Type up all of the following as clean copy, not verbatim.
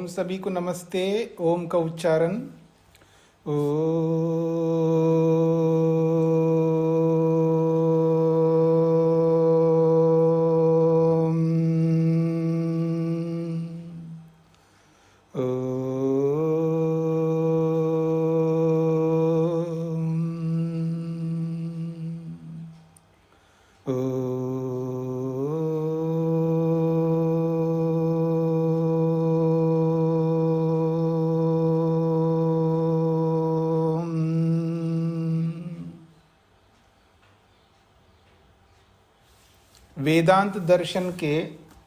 सभी को नमस्ते। ओम का उच्चारण वेदांत दर्शन के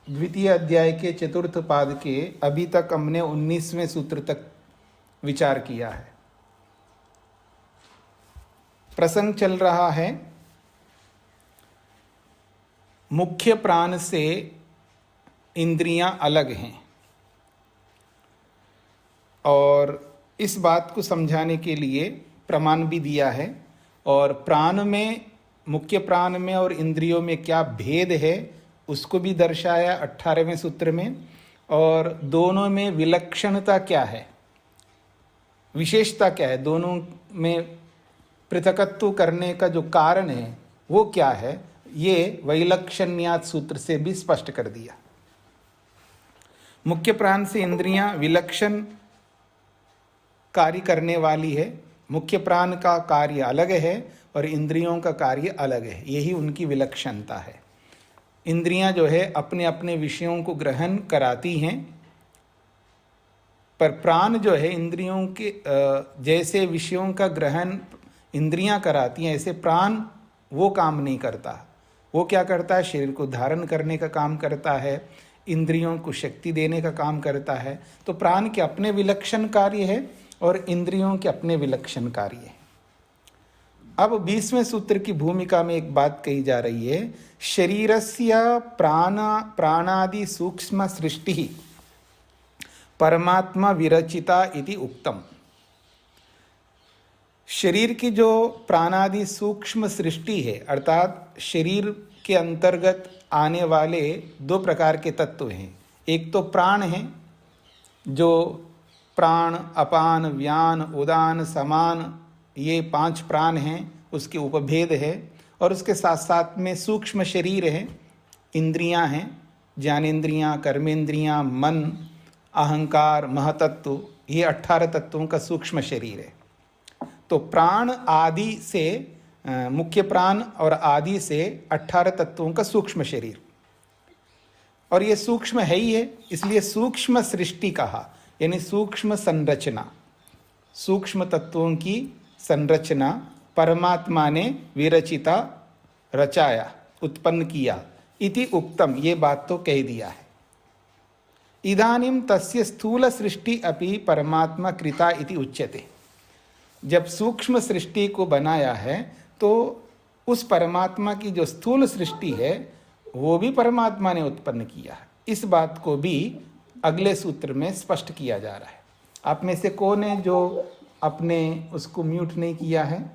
द्वितीय अध्याय के चतुर्थ पाद के अभी तक हमने 19वें सूत्र तक विचार किया है। प्रसंग चल रहा है मुख्य प्राण से इंद्रियां अलग हैं, और इस बात को समझाने के लिए प्रमाण भी दिया है। और प्राण में, मुख्य प्राण में और इंद्रियों में क्या भेद है उसको भी दर्शाया 18वें सूत्र में। और दोनों में विलक्षणता क्या है, विशेषता क्या है, दोनों में पृथकत्व करने का जो कारण है वो क्या है, ये वैलक्षण्यात सूत्र से भी स्पष्ट कर दिया। मुख्य प्राण से इंद्रियां विलक्षण कार्य करने वाली है। मुख्य प्राण का कार्य अलग है और इंद्रियों का कार्य अलग है, यही उनकी विलक्षणता है। इंद्रियां जो है अपने अपने विषयों को ग्रहण कराती हैं, पर प्राण जो है इंद्रियों के जैसे विषयों का ग्रहण इंद्रियां कराती हैं, ऐसे प्राण वो काम नहीं करता। वो क्या करता है, शरीर को धारण करने का काम करता है, इंद्रियों को शक्ति देने का काम करता है। तो प्राण के अपने विलक्षण कार्य है और इंद्रियों के अपने विलक्षण कार्य है। अब 20वें सूत्र की भूमिका में एक बात कही जा रही है, शरीरस्य प्राणादि सूक्ष्म सृष्टि परमात्मा विरचिता इति उक्तम। शरीर की जो प्राणादि सूक्ष्म सृष्टि है, अर्थात शरीर के अंतर्गत आने वाले दो प्रकार के तत्व हैं। एक तो प्राण है, जो प्राण, अपान, व्यान, उदान, समान, ये 5 प्राण हैं, उसके उपभेद है। और उसके साथ साथ में सूक्ष्म शरीर है, इंद्रियां हैं, ज्ञानेन्द्रियां, कर्मेंद्रियां, मन, अहंकार, महतत्व, ये 18 तत्वों का सूक्ष्म शरीर है। तो प्राण आदि से, मुख्य प्राण और आदि से 18 तत्वों का सूक्ष्म शरीर, और ये सूक्ष्म है ही है, इसलिए सूक्ष्म सृष्टि कहा, यानी सूक्ष्म संरचना, सूक्ष्म तत्वों की संरचना परमात्मा ने विरचिता, रचाया, उत्पन्न किया, इति उक्तम, ये बात तो कह दिया है। इदानीं तस्य स्थूल सृष्टि अपि परमात्मा कृता इति उच्यते। जब सूक्ष्म सृष्टि को बनाया है तो उस परमात्मा की जो स्थूल सृष्टि है वो भी परमात्मा ने उत्पन्न किया है। इस बात को भी अगले सूत्र में स्पष्ट किया जा रहा है। आप में से कौन है जो अपने उसको म्यूट नहीं किया है?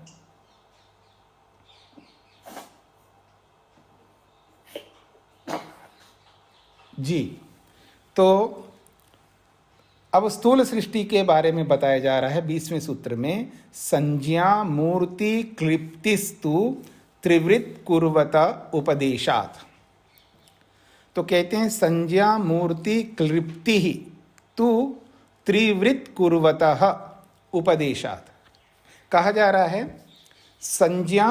जी, तो अब स्थूल सृष्टि के बारे में बताया जा रहा है 20वें सूत्र में। संज्ञा मूर्ति क्लिप्तिस्तु त्रिवृत कुर्वत उपदेशात्। तो कहते हैं संज्ञा मूर्ति क्लिप्ति तु त्रिवृत कुर्वतः उपदेशात्। कहा जा रहा है संज्ञा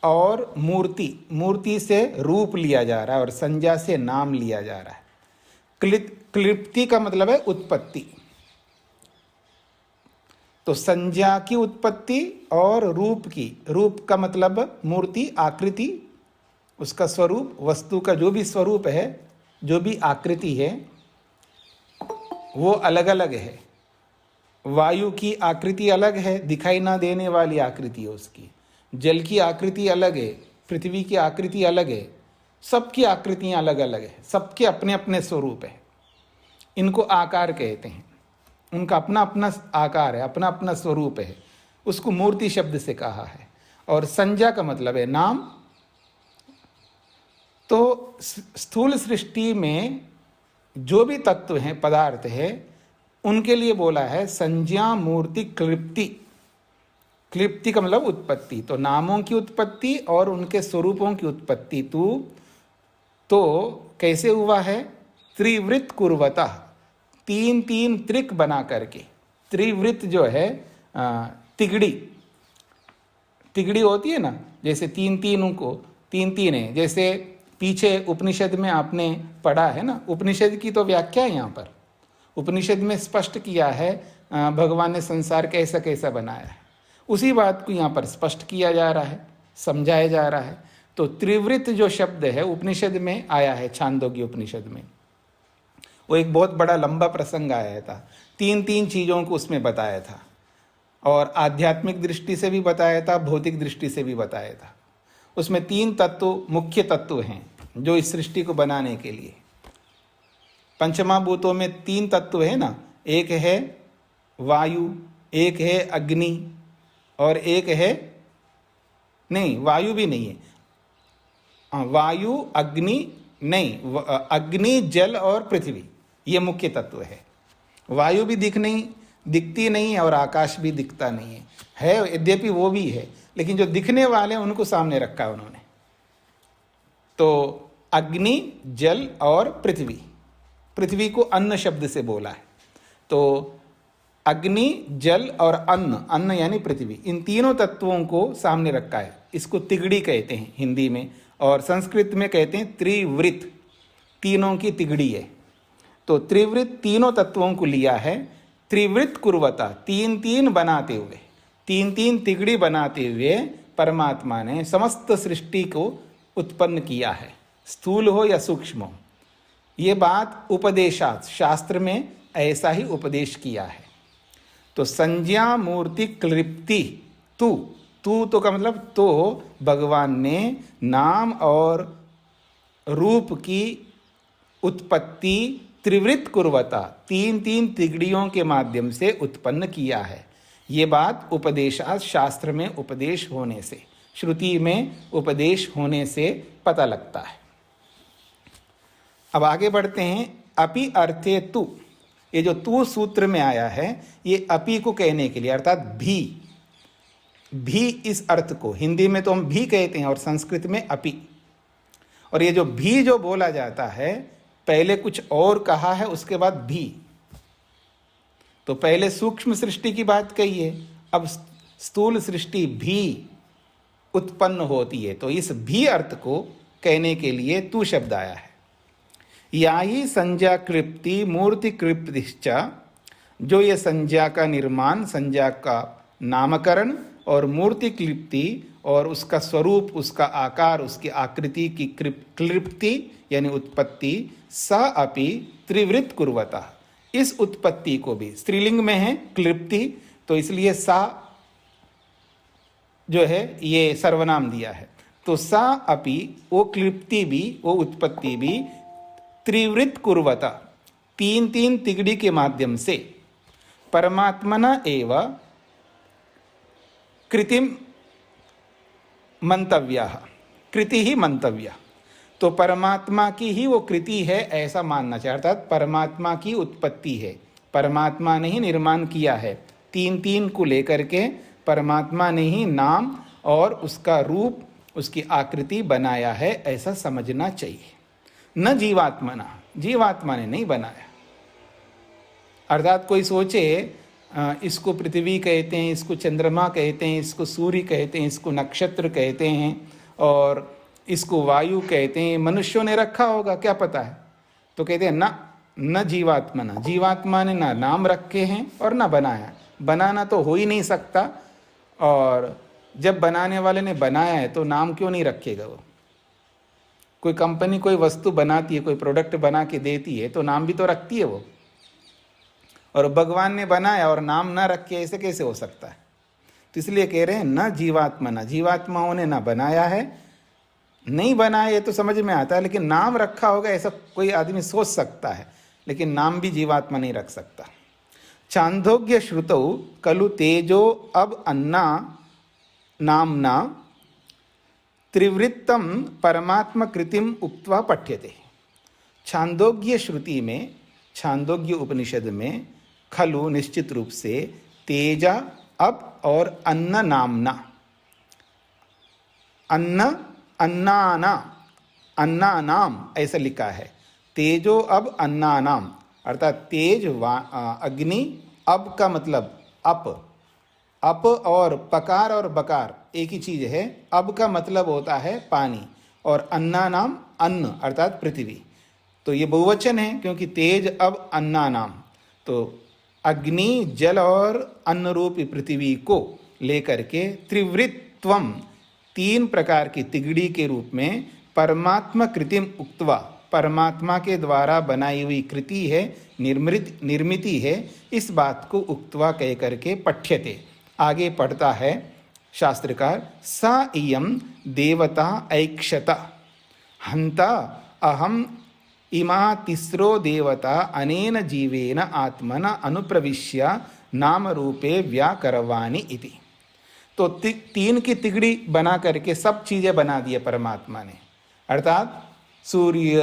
और मूर्ति, मूर्ति से रूप लिया जा रहा है और संज्ञा से नाम लिया जा रहा है। क्लिप्ति का मतलब है उत्पत्ति। तो संज्ञा की उत्पत्ति और रूप की, रूप का मतलब मूर्ति, आकृति, उसका स्वरूप, वस्तु का जो भी स्वरूप है, जो भी आकृति है वो अलग अलग है। वायु की आकृति अलग है, दिखाई ना देने वाली आकृति है उसकी। जल की आकृति अलग है, पृथ्वी की आकृति अलग है, सबकी आकृतियां अलग अलग है, सबके अपने अपने स्वरूप है। इनको आकार कहते हैं, उनका अपना अपना आकार है, अपना अपना स्वरूप है, उसको मूर्ति शब्द से कहा है। और संज्ञा का मतलब है नाम। तो स्थूल सृष्टि में जो भी तत्व हैं, पदार्थ है, उनके लिए बोला है संज्ञा मूर्ति क्लिप्ति। क्लिप्ति का मतलब उत्पत्ति, तो नामों की उत्पत्ति और उनके स्वरूपों की उत्पत्ति तो कैसे हुआ है? त्रिवृत कुर्वतः, तीन तीन त्रिक बना करके। त्रिवृत जो है तिगड़ी, तिगड़ी होती है ना, जैसे तीन तीनों को तीन तीन है, जैसे पीछे उपनिषद में आपने पढ़ा है ना, उपनिषद की तो व्याख्या है यहाँ पर। उपनिषद में स्पष्ट किया है भगवान ने संसार कैसा कैसा बनाया है, उसी बात को यहाँ पर स्पष्ट किया जा रहा है, समझाया जा रहा है। तो त्रिवृत जो शब्द है उपनिषद में आया है, छांदोग्य उपनिषद में, वो एक बहुत बड़ा लंबा प्रसंग आया था, तीन तीन चीज़ों को उसमें बताया था, और आध्यात्मिक दृष्टि से भी बताया था, भौतिक दृष्टि से भी बताया था। उसमें तीन तत्व, मुख्य तत्व हैं जो इस सृष्टि को बनाने के लिए। पंचमहाभूतों में तीन तत्व है ना, एक है वायु, एक है अग्नि, और एक है, नहीं वायु भी नहीं है, वायु अग्नि नहीं, अग्नि जल और पृथ्वी, ये मुख्य तत्व है। वायु भी दिखती नहीं है और आकाश भी दिखता नहीं है यद्यपि वो भी है, लेकिन जो दिखने वाले हैं उनको सामने रखा है उन्होंने। तो अग्नि, जल और पृथ्वी, पृथ्वी को अन्न शब्द से बोला है। तो अग्नि, जल और अन्न, अन्न यानी पृथ्वी, इन तीनों तत्वों को सामने रखा है। इसको तिगड़ी कहते हैं हिंदी में, और संस्कृत में कहते हैं त्रिवृत, तीनों की तिगड़ी है। तो त्रिवृत तीनों तत्वों को लिया है, त्रिवृत कुर्वता, तीन तीन बनाते हुए, तीन तीन तिगड़ी बनाते हुए परमात्मा ने समस्त सृष्टि को उत्पन्न किया है, स्थूल हो या सूक्ष्म हो। ये बात उपदेशात, शास्त्र में ऐसा ही उपदेश किया है। तो संज्ञा मूर्ति क्लिप्ति, तू तो का मतलब तो भगवान ने नाम और रूप की उत्पत्ति त्रिवृत कुर्वता, तीन तीन तिगड़ियों के माध्यम से उत्पन्न किया है। ये बात उपदेशात, शास्त्र में उपदेश होने से, श्रुति में उपदेश होने से पता लगता है। अब आगे बढ़ते हैं। अपि अर्थे तु, ये जो तू सूत्र में आया है, ये अपि को कहने के लिए, अर्थात भी इस अर्थ को, हिंदी में तो हम भी कहते हैं और संस्कृत में अपि। और ये जो भी जो बोला जाता है, पहले कुछ और कहा है, उसके बाद भी। तो पहले सूक्ष्म सृष्टि की बात कही है, अब स्थूल सृष्टि भी उत्पन्न होती है, तो इस भी अर्थ को कहने के लिए तू शब्द आया है। या ही संज्ञा कृप्ति मूर्ति कृप्तिश्च, जो ये संज्ञा का निर्माण, संज्ञा का नामकरण और मूर्ति क्लिप्ति और उसका स्वरूप, उसका आकार, उसकी आकृति की क्लिप्ति यानी उत्पत्ति, स अपि त्रिवृत कुर्वता, इस उत्पत्ति को भी, स्त्रीलिंग में है क्लिप्ति, तो इसलिए सा जो है ये सर्वनाम दिया है। तो सा अपि, वो क्लिप्ति भी, वो उत्पत्ति भी, त्रिवृत कुर्वता, तीन तीन तिगड़ी के माध्यम से, परमात्मना एव कृतिम मंतव्या, कृति ही मंतव्या, तो परमात्मा की ही वो कृति है ऐसा मानना चाहिए, अर्थात परमात्मा की उत्पत्ति है, परमात्मा ने ही निर्माण किया है, तीन तीन को लेकर के परमात्मा ने ही नाम और उसका रूप, उसकी आकृति बनाया है, ऐसा समझना चाहिए। न जीवात्मना, जीवात्मा ने नहीं बनाया। अर्थात कोई सोचे इसको पृथ्वी कहते हैं, इसको चंद्रमा कहते हैं, इसको सूर्य कहते हैं, इसको नक्षत्र कहते हैं और इसको वायु कहते हैं, मनुष्यों ने रखा होगा, क्या पता है। तो कहते हैं न जीवात्मना, जीवात्मा ने ना नाम रखे हैं और ना बनाया, बनाना तो हो ही नहीं सकता, और जब बनाने वाले ने बनाया है तो नाम क्यों नहीं रखेगा वो। कोई कंपनी कोई वस्तु बनाती है, कोई प्रोडक्ट बना के देती है तो नाम भी तो रखती है वो, और भगवान ने बनाया और नाम ना रखे, ऐसे कैसे हो सकता है। तो इसलिए कह रहे हैं न जीवात्मना, जीवात्माओं ने ना बनाया है, नहीं बनाया ये तो समझ में आता है, लेकिन नाम रखा होगा ऐसा कोई आदमी सोच सकता है, लेकिन नाम भी जीवात्मा नहीं रख सकता। छांदोग्य श्रुतौ खलु तेजो अब अन्ना नामना त्रिवृत्तम परमात्म कृतिम उक्त्वा पठ्यते। छांदोग्य श्रुति में, छांदोग्य उपनिषद में खलु निश्चित रूप से तेजा अप और अन्न नामना, अन्न अन्नाना अन्नानाम ऐसा लिखा है। तेजो अब अन्नानाम अर्थात तेज अग्नि, अब का मतलब अप, अप और पकार और बकार एक ही चीज है। अब का मतलब होता है पानी और अन्नानाम अन्न अर्थात पृथ्वी। तो ये बहुवचन है क्योंकि तेज अब अन्नानाम, तो अग्नि जल और अन्न रूपी पृथ्वी को लेकर के त्रिवृत्वम, तीन प्रकार की तिगड़ी के रूप में परमात्मा कृतिम उक्त्वा, परमात्मा के द्वारा बनाई हुई कृति है, निर्मिति है, इस बात को उक्त्वा कह करके पठ्यते, आगे पढ़ता है शास्त्रकार। सा इयम देवता ऐक्षत हंता अहम इमा तिस्रो देवता अनेन जीवेन आत्मना अनुप्रविश्य नाम रूपे व्याकरवाणी इति। तो तीन की तिगड़ी बना करके सब चीजें बना दिए परमात्मा ने, अर्थात सूर्य,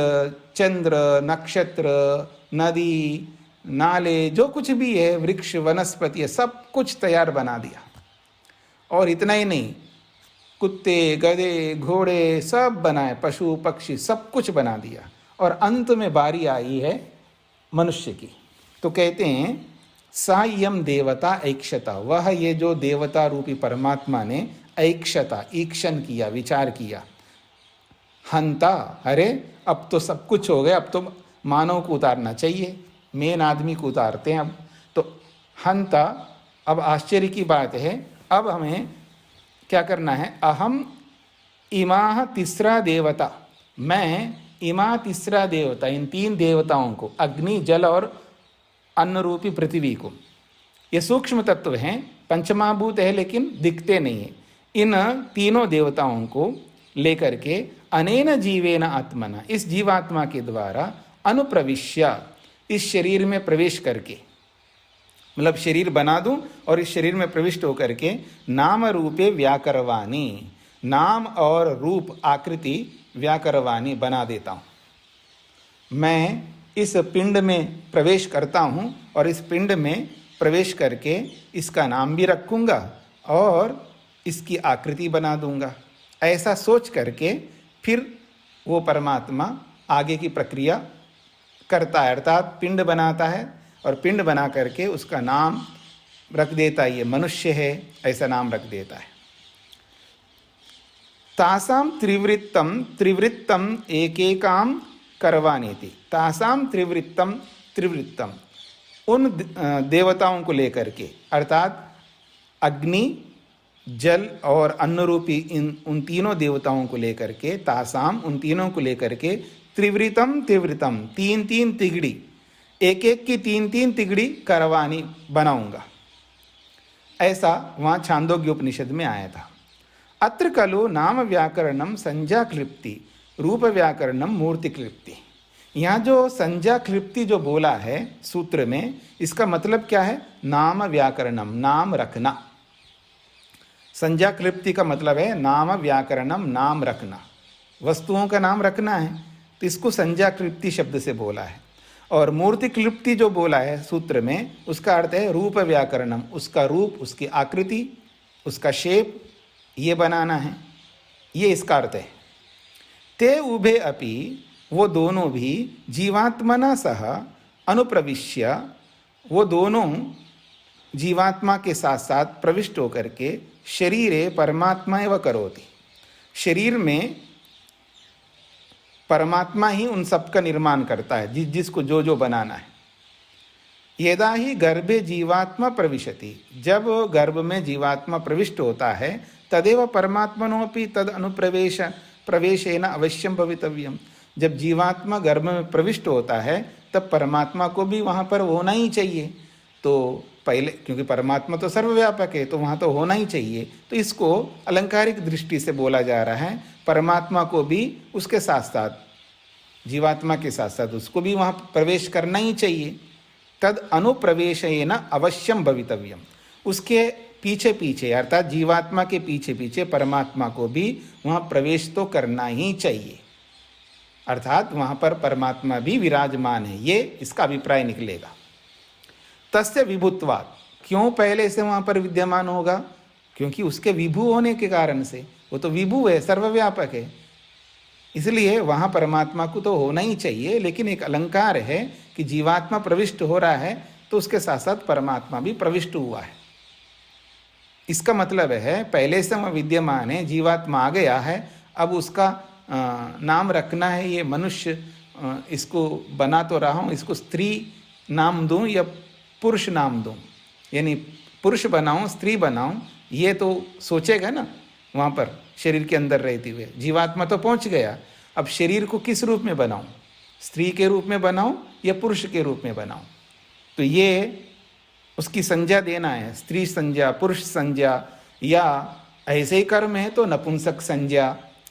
चंद्र, नक्षत्र, नदी, नाले, जो कुछ भी है, वृक्ष, वनस्पति, सब कुछ तैयार बना दिया। और इतना ही नहीं, कुत्ते, गधे, घोड़े सब बनाए, पशु पक्षी सब कुछ बना दिया। और अंत में बारी आई है मनुष्य की। तो कहते हैं सायम देवता ऐक्षता, वह ये जो देवता रूपी परमात्मा ने ऐक्षता, ईक्षण किया, विचार किया। हंता, अरे अब तो सब कुछ हो गया, अब तो मानव को उतारना चाहिए, मेन आदमी को उतारते हैं अब। तो हंता, अब आश्चर्य की बात है, अब हमें क्या करना है। अहम इमा तीसरा देवता, मैं इमा तीसरा देवता, इन तीन देवताओं को, अग्नि, जल और अन्न रूपी पृथ्वी को, ये सूक्ष्म तत्व हैं, पंचमहाभूत है लेकिन दिखते नहीं है, इन तीनों देवताओं को लेकर के अनेन जीवेन आत्मना, इस जीवात्मा के द्वारा अनुप्रविश्य, इस शरीर में प्रवेश करके, मतलब शरीर बना दूं और इस शरीर में प्रविष्ट होकर के नाम रूपे व्याकरवाणी, नाम और रूप आकृति व्याकरवाणी बना देता हूं। मैं इस पिंड में प्रवेश करता हूं और इस पिंड में प्रवेश करके इसका नाम भी रखूंगा और इसकी आकृति बना दूंगा। ऐसा सोच करके फिर वो परमात्मा आगे की प्रक्रिया करता है, अर्थात पिंड बनाता है और पिंड बना करके उसका नाम रख देता है, ये मनुष्य है, ऐसा नाम रख देता है। तासाम त्रिवृत्तम त्रिवृत्तम एकेकाम करवानीति, तासाम त्रिवृत्तम त्रिवृत्तम, उन देवताओं को लेकर के, अर्थात अग्नि, जल और अन्न रूपी उन तीनों देवताओं को लेकर के, तासाम, उन तीनों को लेकर के, त्रिवृतम त्रिवृतम, तीन तीन तिगड़ी, एक एक की तीन तीन तिगड़ी करवानी बनाऊंगा। ऐसा वहाँ छांदोग्य उपनिषद में आया था। अत्र खलु नाम व्याकरणम संज्ञा क्लिप्ति रूप व्याकरणम मूर्ति क्लिप्ति। यहाँ जो संज्ञा क्लिप्ति जो बोला है सूत्र में, इसका मतलब क्या है? नाम व्याकरणम, नाम रखना। संज्ञा क्लिप्ति का मतलब है नाम व्याकरणम, नाम रखना, वस्तुओं का नाम रखना है, तो इसको संज्ञा क्लिप्ति शब्द से बोला है। और मूर्ति क्लिप्ति जो बोला है सूत्र में, उसका अर्थ है रूप व्याकरणम, उसका रूप, उसकी आकृति, उसका शेप, ये बनाना है, ये इसका अर्थ है। ते उभे अपि, वो दोनों भी जीवात्मना सह अनुप्रविश्य, वो दोनों जीवात्मा के साथ साथ प्रविष्ट होकर के शरीरे परमात्मा एव करोति, शरीर में परमात्मा ही उन सब का निर्माण करता है, जिसको जो जो बनाना है। यदा ही गर्भे जीवात्मा प्रविशति, जब गर्भ में जीवात्मा प्रविष्ट होता है, तदेव परमात्मनोपि तद अनुप्रवेश प्रवेशेन अवश्यम भवितव्यम, जब जीवात्मा गर्भ में प्रविष्ट होता है तब परमात्मा को भी वहाँ पर होना ही चाहिए। तो पहले, क्योंकि परमात्मा तो सर्वव्यापक है, तो वहाँ तो होना ही चाहिए। तो इसको अलंकारिक दृष्टि से बोला जा रहा है, परमात्मा को भी उसके साथ साथ, जीवात्मा के साथ साथ उसको भी वहाँ प्रवेश करना ही चाहिए। तद अनुप्रवेशेन अवश्यम भवितव्यम, उसके पीछे पीछे, अर्थात जीवात्मा के पीछे पीछे परमात्मा को भी वहाँ प्रवेश तो करना ही चाहिए। अर्थात वहाँ पर परमात्मा भी विराजमान है, ये इसका अभिप्राय निकलेगा। तस्य विभुत्वात्, क्यों पहले से वहाँ पर विद्यमान होगा? क्योंकि उसके विभु होने के कारण से, वो तो विभु है, सर्वव्यापक है, इसलिए वहाँ परमात्मा को तो होना ही चाहिए। लेकिन एक अलंकार है कि जीवात्मा प्रविष्ट हो रहा है तो उसके साथ साथ परमात्मा भी प्रविष्ट हुआ है। इसका मतलब है पहले से वह विद्यमान है, जीवात्मा आ गया है, अब उसका नाम रखना है, ये मनुष्य इसको बना तो रहा हूँ, इसको स्त्री नाम दूँ या पुरुष नाम दूँ, यानी पुरुष बनाऊँ स्त्री बनाऊँ, ये तो सोचेगा ना वहाँ पर शरीर के अंदर रहते हुए। जीवात्मा तो पहुँच गया, अब शरीर को किस रूप में बनाऊँ, स्त्री के रूप में बनाऊँ या पुरुष के रूप में बनाऊँ? तो ये उसकी संज्ञा देना है, स्त्री संज्ञा, पुरुष संज्ञा, या ऐसे ही कर्म है तो नपुंसक संज्ञा,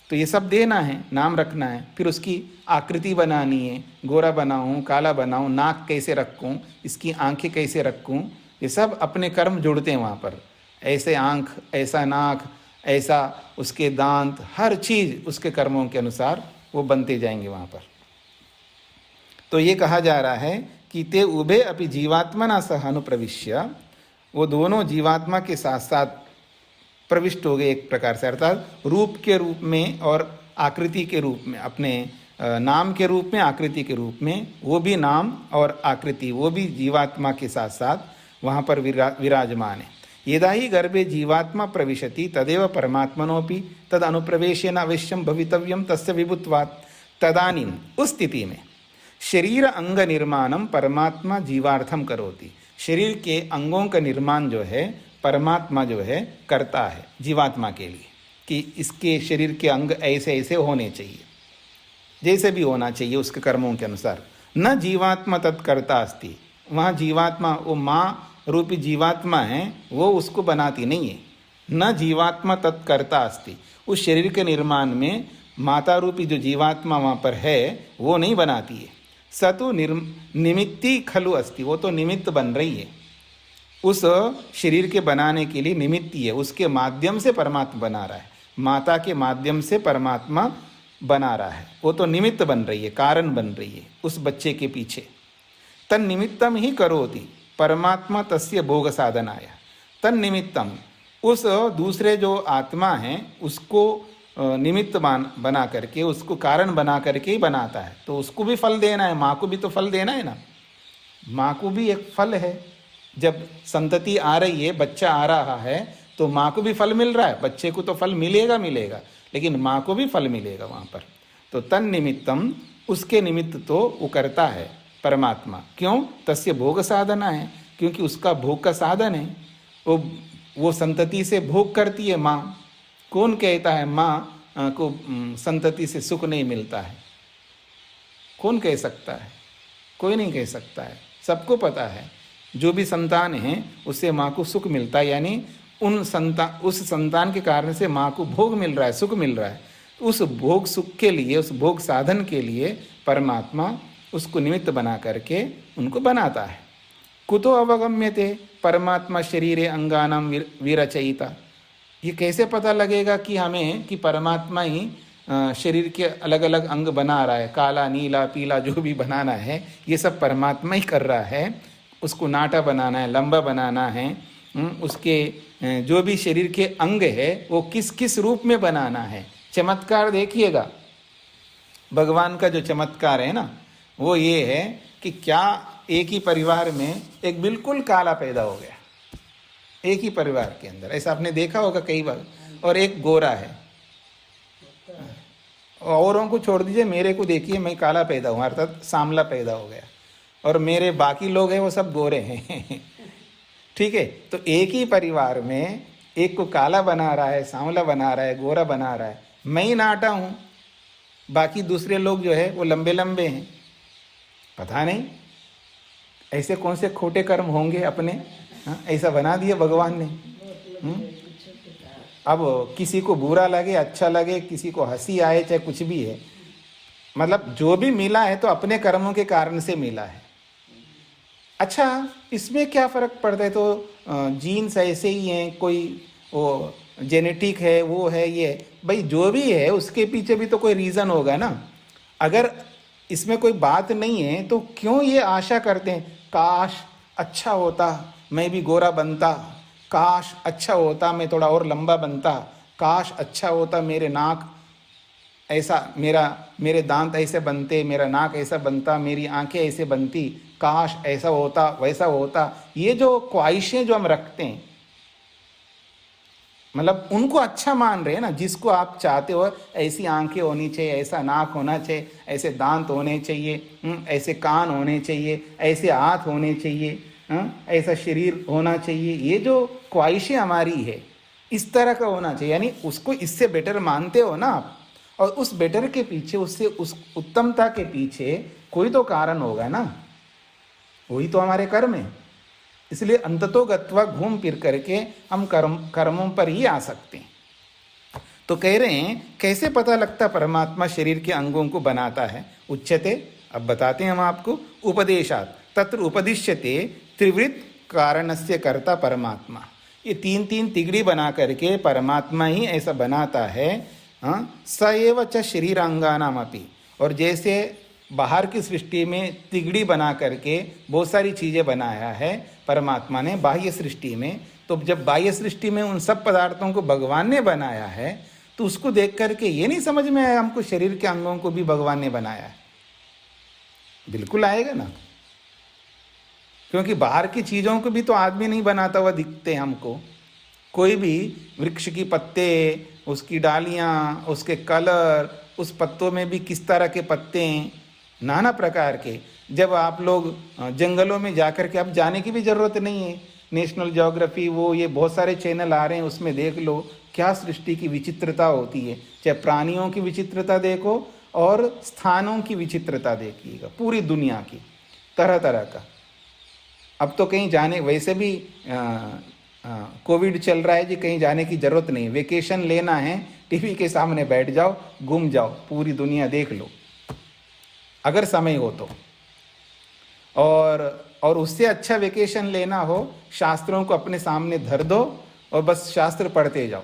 तो ये सब देना है, नाम रखना है। फिर उसकी आकृति बनानी है, गोरा बनाऊँ, काला बनाऊँ, नाक कैसे रखूँ, इसकी आंखें कैसे रखूँ, ये सब अपने कर्म जुड़ते हैं वहाँ पर। ऐसे आँख, ऐसा नाक, ऐसा उसके दांत, हर चीज़ उसके कर्मों के अनुसार वो बनते जाएंगे वहाँ पर। तो ये कहा जा रहा है कि ते उभे अपि जीवात्मना सह अनुप्रविश्य, वो दोनों जीवात्मा के साथ साथ प्रविष्ट हो गए एक प्रकार से, अर्थात रूप के रूप में और आकृति के रूप में, अपने नाम के रूप में, आकृति के रूप में, वो भी नाम और आकृति वो भी जीवात्मा के साथ साथ वहाँ पर विराजमान है। यदा ही गर्भे जीवात्मा प्रविशति तदेव परमात्मनोपि तद अनुप्रवेशेन अवश्यम भवितव्यम तस्य विभुत्वात्। तदानीम, उस स्थिति में शरीर अंग निर्माणम परमात्मा जीवार्थम करोति, शरीर के अंगों का निर्माण जो है परमात्मा जो है करता है जीवात्मा के लिए, कि इसके शरीर के अंग ऐसे ऐसे होने चाहिए, जैसे भी होना चाहिए उसके कर्मों के अनुसार। न जीवात्मा तत्कर्ता अस्ति, वहाँ जीवात्मा वो माँ रूपी जीवात्मा है, वो उसको बनाती नहीं है। न जीवात्मा तत्कर्ता अस्ति, उस शरीर के निर्माण में माता रूपी जो जीवात्मा वहाँ पर है वो नहीं बनाती है। सतु निमित्ती खलु अस्ति, वो तो निमित्त बन रही है, उस शरीर के बनाने के लिए निमित्ती है, उसके माध्यम से परमात्मा बना रहा है, माता के माध्यम से परमात्मा बना रहा है, वो तो निमित्त बन रही है, कारण बन रही है उस बच्चे के पीछे। तन निमित्तम ही करोति परमात्मा तस्य भोग साधनाय, तन निमित्तम, उस दूसरे जो आत्मा है उसको निमित्त बना करके, उसको कारण बना करके ही बनाता है, तो उसको भी फल देना है, माँ को भी तो फल देना है ना, माँ को भी एक फल है। जब संतति आ रही है, बच्चा आ रहा है, तो माँ को भी फल मिल रहा है, बच्चे को तो फल मिलेगा, लेकिन माँ को भी फल मिलेगा वहाँ पर। तो तन निमित्तम, उसके निमित्त तो वो करता है परमात्मा, क्यों? तस्य भोग साधना है, क्योंकि उसका भोग का साधन है, वो संतति से भोग करती है माँ। कौन कहता है माँ को संतति से सुख नहीं मिलता है? कौन कह सकता है? कोई नहीं कह सकता है, सबको पता है जो भी संतान है उससे माँ को सुख मिलता है, यानी उस संतान के कारण से माँ को भोग मिल रहा है, सुख मिल रहा है। उस भोग सुख के लिए, उस भोग साधन के लिए परमात्मा उसको निमित्त बना करके उनको बनाता है। कुतो अवगम्यते परमात्मा शरीरे अंगानाम विरचयिता, ये कैसे पता लगेगा कि हमें कि परमात्मा ही शरीर के अलग अलग अंग बना रहा है, काला नीला पीला जो भी बनाना है ये सब परमात्मा ही कर रहा है। उसको नाटा बनाना है, लंबा बनाना है, उसके जो भी शरीर के अंग है वो किस किस रूप में बनाना है। चमत्कार देखिएगा, भगवान का जो चमत्कार है ना वो ये है कि क्या एक ही परिवार में एक बिल्कुल काला पैदा हो गया, एक ही परिवार के अंदर, ऐसा आपने देखा होगा कई बार, और एक गोरा है। औरों को छोड़ दीजिए, मेरे को देखिए, मैं काला पैदा हुआ अर्थात सांवला पैदा हो गया, और मेरे बाकी लोग हैं वो सब गोरे हैं ठीक है, तो एक ही परिवार में एक को काला बना रहा है, सांवला बना रहा है, गोरा बना रहा है, मैं ही नाटा हूँ, बाकी दूसरे लोग जो है वो लंबे लंबे हैं। पता नहीं ऐसे कौन से खोटे कर्म होंगे अपने, ऐसा बना दिया भगवान ने। अब किसी को बुरा लगे, अच्छा लगे, किसी को हंसी आए, चाहे कुछ भी है, मतलब जो भी मिला है तो अपने कर्मों के कारण से मिला है। अच्छा, इसमें क्या फ़र्क पड़ता है? तो जीन्स ऐसे ही हैं, कोई वो जेनेटिक है, वो है, ये भाई जो भी है उसके पीछे भी तो कोई रीज़न होगा ना। अगर इसमें कोई बात नहीं है तो क्यों ये आशा करते हैं, काश अच्छा होता मैं भी गोरा बनता, काश अच्छा होता मैं थोड़ा और लंबा बनता, काश अच्छा होता मेरे नाक ऐसा, मेरे दांत ऐसे बनते, मेरा नाक ऐसा बनता, मेरी आंखें ऐसे बनती, काश ऐसा होता वैसा होता। ये जो ख्वाहिशें जो हम रखते हैं, मतलब उनको अच्छा मान रहे हैं ना, जिसको आप चाहते हो ऐसी आंखें होनी चाहिए, ऐसा नाक होना चाहिए, ऐसे दांत होने चाहिए, ऐसे कान होने चाहिए, ऐसे हाथ होने चाहिए, ऐसा शरीर होना चाहिए। ये जो ख्वाहिशें हमारी है इस तरह का होना चाहिए, यानी उसको इससे बेटर मानते हो ना आप, और उस बेटर के पीछे, उससे उस उत्तमता के पीछे कोई तो कारण होगा ना, वही तो हमारे कर्म है। इसलिए अंततो गत्वा घूम फिर करके हम कर्मों पर ही आ सकते हैं। तो कह रहे हैं कैसे पता लगता परमात्मा शरीर के अंगों को बनाता है। उच्यते, अब बताते हैं हम आपको, उपदेशात तत्र उपदिश्यते त्रिवृत कारणस्य कर्ता परमात्मा। ये तीन तीन तिगड़ी बना करके परमात्मा ही ऐसा बनाता है। स एव च शरीरांगानाम अपि, और जैसे बाहर की सृष्टि में तिगड़ी बना करके बहुत सारी चीज़ें बनाया है परमात्मा ने बाह्य सृष्टि में, तो जब बाह्य सृष्टि में उन सब पदार्थों को भगवान ने बनाया है तो उसको देख करके ये नहीं समझ में आया हमको शरीर के अंगों को भी भगवान ने बनाया है। बिल्कुल आएगा ना, क्योंकि बाहर की चीज़ों को भी तो आदमी नहीं बनाता हुआ दिखते हमको। कोई भी वृक्ष की पत्ते, उसकी डालियाँ, उसके कलर, उस पत्तों में भी किस तरह के पत्ते हैं, नाना प्रकार के। जब आप लोग जंगलों में जाकर के, अब जाने की भी ज़रूरत नहीं है, नेशनल ज्योग्राफी वो ये बहुत सारे चैनल आ रहे हैं, उसमें देख लो क्या सृष्टि की विचित्रता होती है। चाहे प्राणियों की विचित्रता देखो और स्थानों की विचित्रता देखिएगा, पूरी दुनिया की तरह तरह का। अब तो कहीं जाने, वैसे भी कोविड चल रहा है जी, कहीं जाने की ज़रूरत नहीं, वेकेशन लेना है टीवी के सामने बैठ जाओ, घूम जाओ, पूरी दुनिया देख लो अगर समय हो तो। और उससे अच्छा वेकेशन लेना हो, शास्त्रों को अपने सामने धर दो और बस शास्त्र पढ़ते जाओ,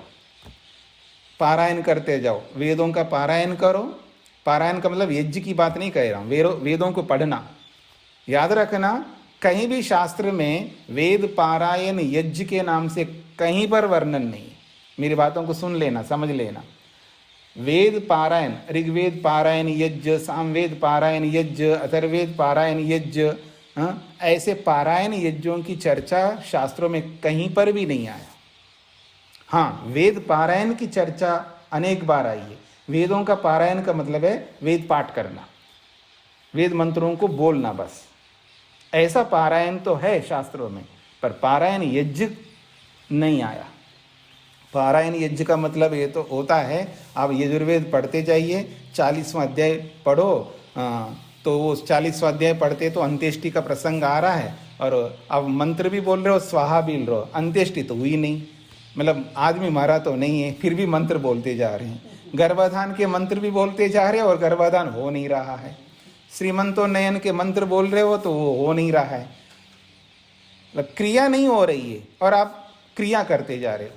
पारायण करते जाओ, वेदों का पारायण करो। पारायण का मतलब यज्ञ की बात नहीं कह रहा हूँ, वेदों को पढ़ना। याद रखना, कहीं भी शास्त्र में वेद पारायण यज्ञ के नाम से कहीं पर वर्णन नहीं है। मेरी बातों को सुन लेना, समझ लेना। वेद पारायण, ऋग्वेद पारायण यज्ञ, सामवेद पारायण यज्ञ, अथर्ववेद पारायण यज्ञ, ऐसे पारायण यज्ञों की चर्चा शास्त्रों में कहीं पर भी नहीं आया। हाँ, वेद पारायण की चर्चा अनेक बार आई है। वेदों का पारायण का मतलब है वेद पाठ करना, वेद मंत्रों को बोलना, बस ऐसा पारायण तो है शास्त्रों में, पर पारायण यज्ञ नहीं आया। पारायण यज्ञ का मतलब ये तो होता है, आप यजुर्वेद पढ़ते जाइए, 40वां अध्याय पढ़ो, तो वो 40वां अध्याय पढ़ते तो अंत्येष्टि का प्रसंग आ रहा है, और अब मंत्र भी बोल रहे हो, स्वाहा भी बोल रहे हो, अंत्येष्टि तो हुई नहीं, मतलब आदमी मरा तो नहीं है, फिर भी मंत्र बोलते जा रहे हैं। गर्भाधान के मंत्र भी बोलते जा रहे हैं और गर्भाधान हो नहीं रहा है। श्रीमंतोन्नयन के मंत्र बोल रहे हो तो वो हो नहीं रहा है, मतलब क्रिया नहीं हो रही है और आप क्रिया करते जा रहे हो।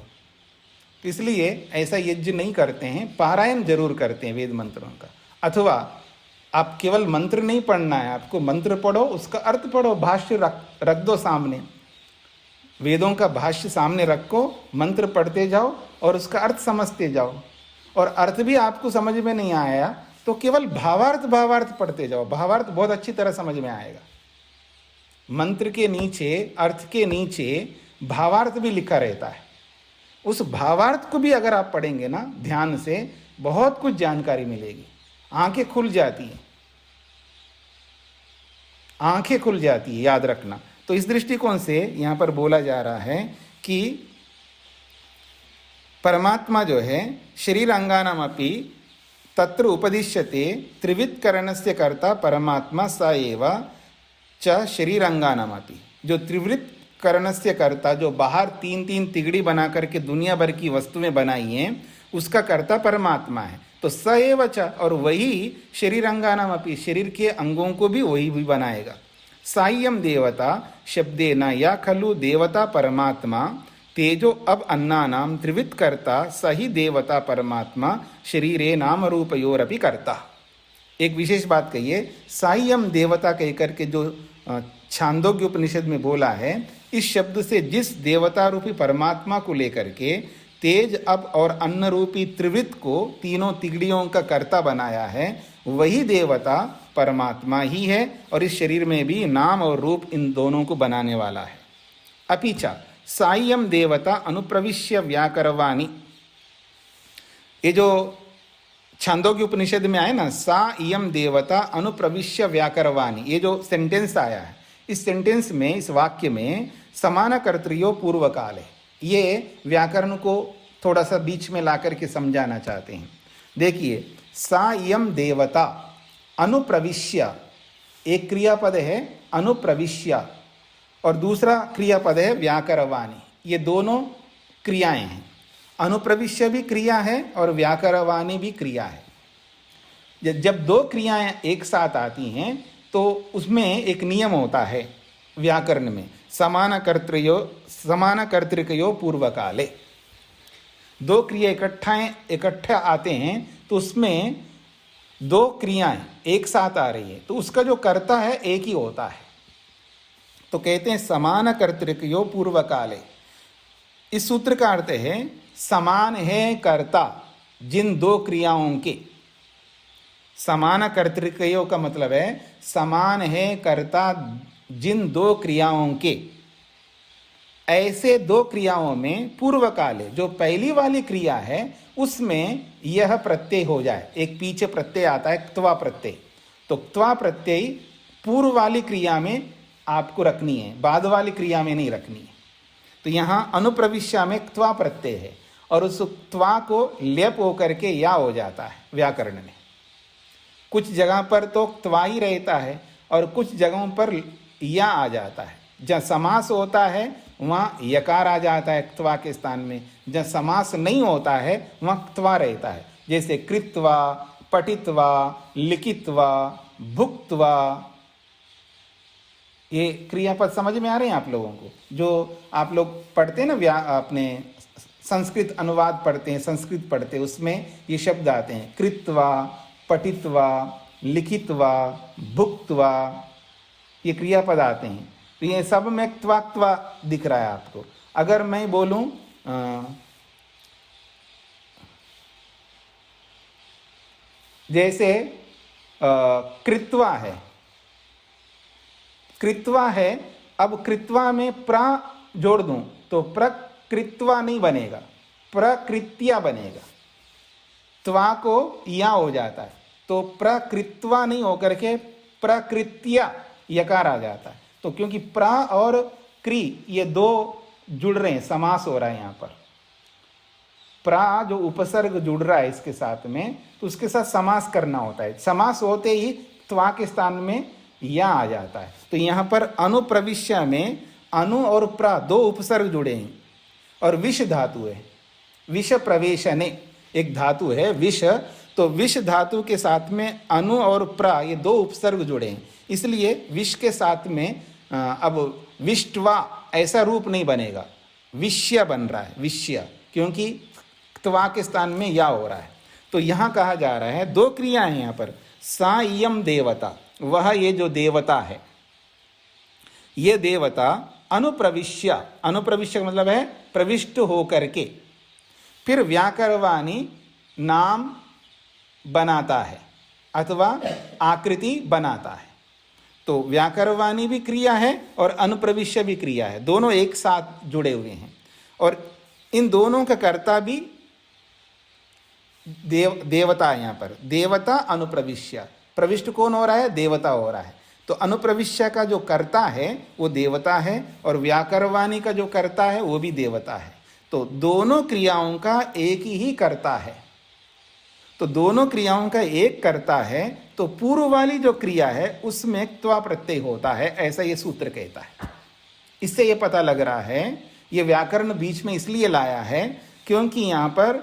इसलिए ऐसा यज्ञ नहीं करते हैं, पारायण जरूर करते हैं वेद मंत्रों का। अथवा आप केवल मंत्र नहीं पढ़ना है, आपको मंत्र पढ़ो, उसका अर्थ पढ़ो, भाष्य रख दो सामने, वेदों का भाष्य सामने रखो, मंत्र पढ़ते जाओ और उसका अर्थ समझते जाओ। और अर्थ भी आपको समझ में नहीं आया तो केवल भावार्थ पढ़ते जाओ, भावार्थ बहुत अच्छी तरह समझ में आएगा। मंत्र के नीचे, अर्थ के नीचे भावार्थ भी लिखा रहता है। उस भावार्थ को भी अगर आप पढ़ेंगे ना ध्यान से, बहुत कुछ जानकारी मिलेगी, आंखें खुल जाती हैं, आंखें खुल जाती है, याद रखना। तो इस दृष्टिकोण से यहाँ पर बोला जा रहा है कि परमात्मा जो है शरीरांगानामपि तत्र उपदिश्यते त्रिवृत्करणस्य कर्ता परमात्मा स एव च शरीरांगानामपि। जो त्रिवृत्करणस्य कर्ता, जो बाहर तीन तीन तिगड़ी बना करके दुनिया भर की वस्तुएं बनाई हैं, उसका कर्ता परमात्मा है। तो स एव च, और वही शरीरांगानामपि, शरीर के अंगों को भी वही भी बनाएगा। साय्यम देवता शब्देन या खलु देवता परमात्मा तेजो अब अन्नानाम त्रिवित कर्ता सही देवता परमात्मा शरीरे नाम रूपयोरपि कर्ता। एक विशेष बात कहिए, सायम देवता कहकर के जो छांदोग्य उपनिषद में बोला है, इस शब्द से जिस देवता रूपी परमात्मा को लेकर के तेज, अप और अन्न रूपी त्रिवृत्त को तीनों तिगड़ियों का कर्ता बनाया है, वही देवता परमात्मा ही है और इस शरीर में भी नाम और रूप इन दोनों को बनाने वाला है। अपिचा सायम देवता अनुप्रविश्य व्याकरवाणी, ये जो छांदोग्य उपनिषद में आए ना, सा इयम देवता अनुप्रविश्य व्याकरवाणी, ये जो सेंटेंस आया है, इस सेंटेंस में, इस वाक्य में समान कर्तृयो पूर्व काल है। ये व्याकरण को थोड़ा सा बीच में ला करके समझाना चाहते हैं। देखिए, सा इयम देवता अनुप्रविश्य, एक क्रियापद है अनुप्रविश्य और दूसरा क्रियापद है व्याकरवाणी। ये दोनों क्रियाएं हैं। अनुप्रविश्य भी क्रिया है और व्याकरवाणी भी क्रिया है। जब दो क्रियाएं एक साथ आती हैं तो उसमें एक नियम होता है व्याकरण में, समान कर्तृकयो पूर्व काले। दो क्रिया इकट्ठा आते हैं तो उसमें दो क्रियाएं एक साथ आ रही है तो उसका जो कर्ता है एक ही होता है, तो कहते हैं समान कर्तृकयो पूर्व काले। इस सूत्र का अर्थ है समान है कर्ता जिन दो क्रियाओं के। समान कर्तृकयो का मतलब है समान है कर्ता जिन दो क्रियाओं के। ऐसे दो क्रियाओं में पूर्व काले, जो पहली वाली क्रिया है उसमें यह प्रत्यय हो जाए, एक पीछे प्रत्यय आता है क्त्वा प्रत्यय, तो क्त्वा प्रत्यय पूर्व वाली क्रिया में आपको रखनी है, बाद वाली क्रिया में नहीं रखनी है। तो यहाँ अनुप्रविश्या में क्त्वा प्रत्यय है और उस क्त्वा को लेप होकर के या हो जाता है व्याकरण में। कुछ जगह पर तो क्त्वा ही रहता है और कुछ जगहों पर या आ जाता है। जहाँ समास होता है वहाँ यकार आ जाता है क्त्वा के स्थान में, जहाँ समास नहीं होता है वहाँ क्त्वा रहता है। जैसे कृत्वा, पठित्वा, लिखित्वा, भुक्त्वा, ये क्रियापद समझ में आ रहे हैं आप लोगों को? जो आप लोग पढ़ते हैं ना, अपने संस्कृत अनुवाद पढ़ते हैं, संस्कृत पढ़ते हैं, उसमें ये शब्द आते हैं कृत्वा, पठित्वा, लिखित्वा, भुक्त्वा, ये क्रियापद आते हैं। तो ये सब में क्त्वा क्त्वा दिख रहा है आपको। अगर मैं बोलूं जैसे कृत्वा है, कृत्वा है, अब कृत्वा में प्रा जोड़ दूं तो प्रकृत्वा नहीं बनेगा, प्रकृत्या बनेगा। त्वा को या हो जाता है तो प्रकृत्वा नहीं होकर के प्रकृत्या यकार आ जाता है। तो क्योंकि प्रा और क्री ये दो जुड़ रहे हैं, समास हो रहा है यहाँ पर। प्रा जो उपसर्ग जुड़ रहा है इसके साथ में, तो उसके साथ समास करना होता है। समास होते ही त्वा के स्थान में या आ जाता है। तो यहाँ पर अनुप्रविश्य में अनु और प्रा दो उपसर्ग जुड़े हैं और विष धातु है। विष प्रवेशने एक धातु है विष, तो विष धातु के साथ में अनु और प्रा ये दो उपसर्ग जुड़े हैं, इसलिए विष के साथ में अब विष्टवा ऐसा रूप नहीं बनेगा, विष्य बन रहा है, विष्य, क्योंकि त्वा के स्थान में या हो रहा है। तो यहाँ कहा जा रहा है दो क्रिया है यहाँ पर। सायम देवता, वह ये जो देवता है, ये देवता अनुप्रविश्य, अनुप्रविश्य का मतलब है प्रविष्ट होकर के, फिर व्याकरवाणी नाम बनाता है अथवा आकृति बनाता है। तो व्याकरवाणी भी क्रिया है और अनुप्रविश्य भी क्रिया है, दोनों एक साथ जुड़े हुए हैं। और इन दोनों का कर्ता भी देवता है। यहाँ पर देवता अनुप्रविश्य, प्रविष्ट कौन हो रहा है? देवता हो रहा है। तो अनुप्रविश्य का जो कर्ता है वो देवता है और व्याकरवाणी का जो कर्ता है वो भी देवता है। तो दोनों क्रियाओं का एक ही कर्ता है। तो दोनों क्रियाओं का एक कर्ता है, तो पूर्व वाली जो क्रिया है उसमें त्वा प्रत्यय होता है, ऐसा ये सूत्र कहता है। इससे ये पता लग रहा है, ये व्याकरण बीच में इसलिए लाया है क्योंकि यहाँ पर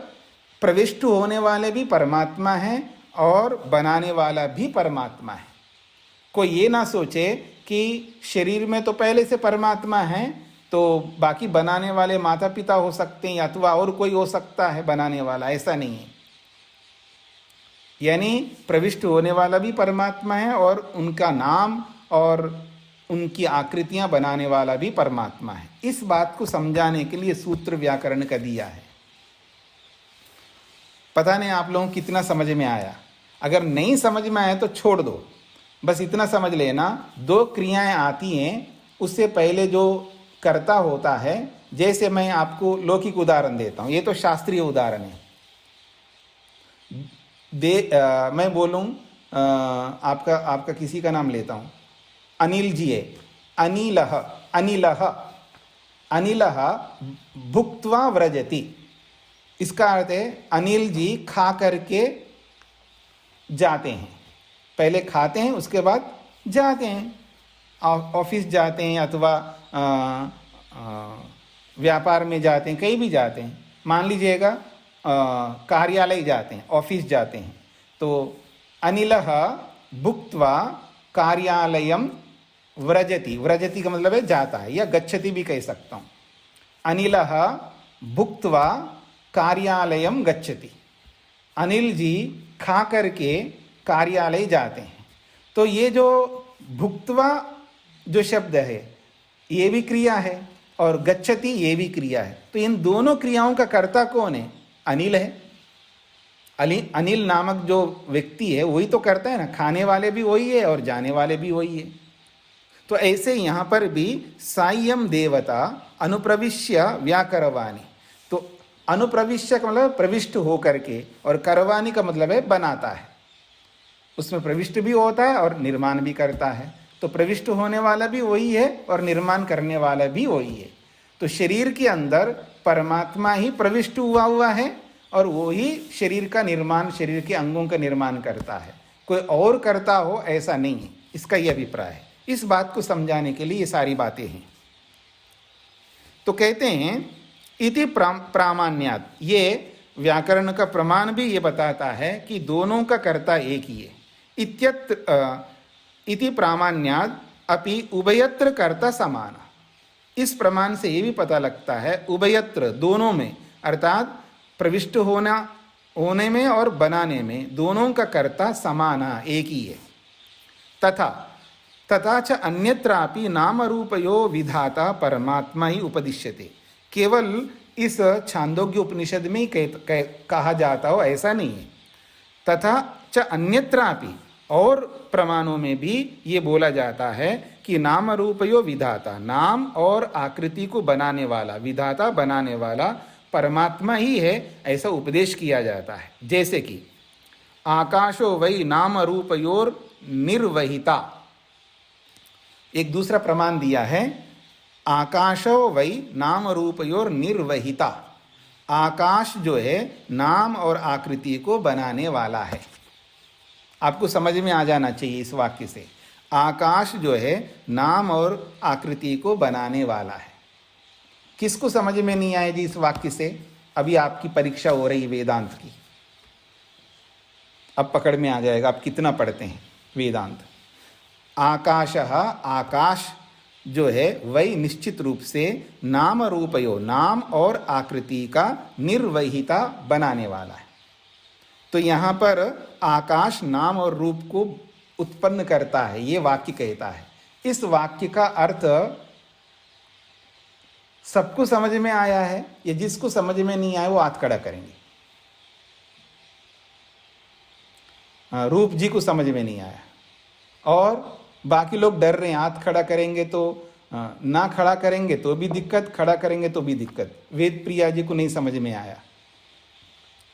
प्रविष्ट होने वाले भी परमात्मा है और बनाने वाला भी परमात्मा है। कोई ये ना सोचे कि शरीर में तो पहले से परमात्मा है तो बाकी बनाने वाले माता पिता हो सकते हैं या अथवा और कोई हो सकता है बनाने वाला, ऐसा नहीं है। यानी प्रविष्ट होने वाला भी परमात्मा है और उनका नाम और उनकी आकृतियां बनाने वाला भी परमात्मा है। इस बात को समझाने के लिए सूत्र व्याकरण का दिया है। पता नहीं आप लोगों को कितना समझ में आया। अगर नहीं समझ में आया तो छोड़ दो, बस इतना समझ लेना, दो क्रियाएं आती हैं, उससे पहले जो कर्ता होता है, जैसे मैं आपको लौकिक उदाहरण देता हूं, ये तो शास्त्रीय उदाहरण है। मैं बोलूं, आपका किसी का नाम लेता हूं, अनिल जी है, अनिलः अनिलः अनिलः भुक्त्वा व्रजति। इसका अर्थ है अनिल जी खा करके जाते हैं। पहले खाते हैं, उसके बाद जाते हैं, ऑफिस जाते हैं अथवा व्यापार में जाते हैं, कहीं भी जाते हैं। मान लीजिएगा कार्यालय जाते हैं, ऑफिस जाते हैं, तो अनिलः भुक्त्वा कार्यालयम व्रजति। व्रजति का मतलब है जाता है, या गच्छति भी कह सकता हूँ। अनिलः भुक्त्वा कार्यालयम गच्छति। अनिल जी खा करके कार्यालय जाते हैं। तो ये जो भुक्त्वा जो शब्द है ये भी क्रिया है और गच्छति ये भी क्रिया है। तो इन दोनों क्रियाओं का कर्ता कौन है? अनिल है। अनिल नामक जो व्यक्ति है वही तो करता है ना, खाने वाले भी वही है और जाने वाले भी वही है। तो ऐसे यहाँ पर भी सायम देवता अनुप्रविश्य व्याकरवाणी। तो अनुप्रविश्य का मतलब प्रविष्ट हो करके, और करवाणी का मतलब है बनाता है। उसमें प्रविष्ट भी होता है और निर्माण भी करता है। तो प्रविष्ट होने वाला भी वही है और निर्माण करने वाला भी वही है। तो शरीर के अंदर परमात्मा ही प्रविष्ट हुआ है और वो ही शरीर का निर्माण, शरीर के अंगों का निर्माण करता है। कोई और करता हो ऐसा नहीं है, इसका ये अभिप्राय है। इस बात को समझाने के लिए ये सारी बातें हैं। तो कहते हैं इति प्रामाण्यात, ये व्याकरण का प्रमाण भी ये बताता है कि दोनों का कर्ता एक ही है। इति प्रामाण्यात अपि उभयत्र कर्ता समान। इस प्रमाण से ये भी पता लगता है उभयत्र दोनों में, अर्थात प्रविष्ट होने में और बनाने में दोनों का कर्ता समान एक ही है। तथा च अन्यत्रापि नाम रूपयो विधाता परमात्मा ही उपदिश्यते। केवल इस छांदोग्य उपनिषद में ही कहा जाता हो ऐसा नहीं है। तथा च अन्यत्रापि, और प्रमाणों में भी ये बोला जाता है कि नाम रूपयो विधाता, नाम और आकृति को बनाने वाला, विधाता बनाने वाला परमात्मा ही है, ऐसा उपदेश किया जाता है। जैसे कि आकाशो वै नाम रूपयोर निर्वहिता, एक दूसरा प्रमाण दिया है, आकाशो वै नाम रूपयोर निर्वहिता। आकाश जो है नाम और आकृति को बनाने वाला है। आपको समझ में आ जाना चाहिए इस वाक्य से, आकाश जो है नाम और आकृति को बनाने वाला है। किसको समझ में नहीं आए जी इस वाक्य से? अभी आपकी परीक्षा हो रही वेदांत की, अब पकड़ में आ जाएगा आप कितना पढ़ते हैं वेदांत। आकाशः, आकाश जो है वही निश्चित रूप से नाम रूपयो, नाम और आकृति का निर्वहिता बनाने वाला है। तो यहाँ पर आकाश नाम और रूप को उत्पन्न करता है, ये वाक्य कहता है। इस वाक्य का अर्थ सबको समझ में आया है? या जिसको समझ में नहीं आया वो हाथ खड़ा करेंगे। रूप जी को समझ में नहीं आया और बाकी लोग डर रहे हैं, हाथ खड़ा करेंगे तो ना खड़ा करेंगे तो भी दिक्कत, खड़ा करेंगे तो भी दिक्कत। वेद प्रिया जी को नहीं समझ में आया,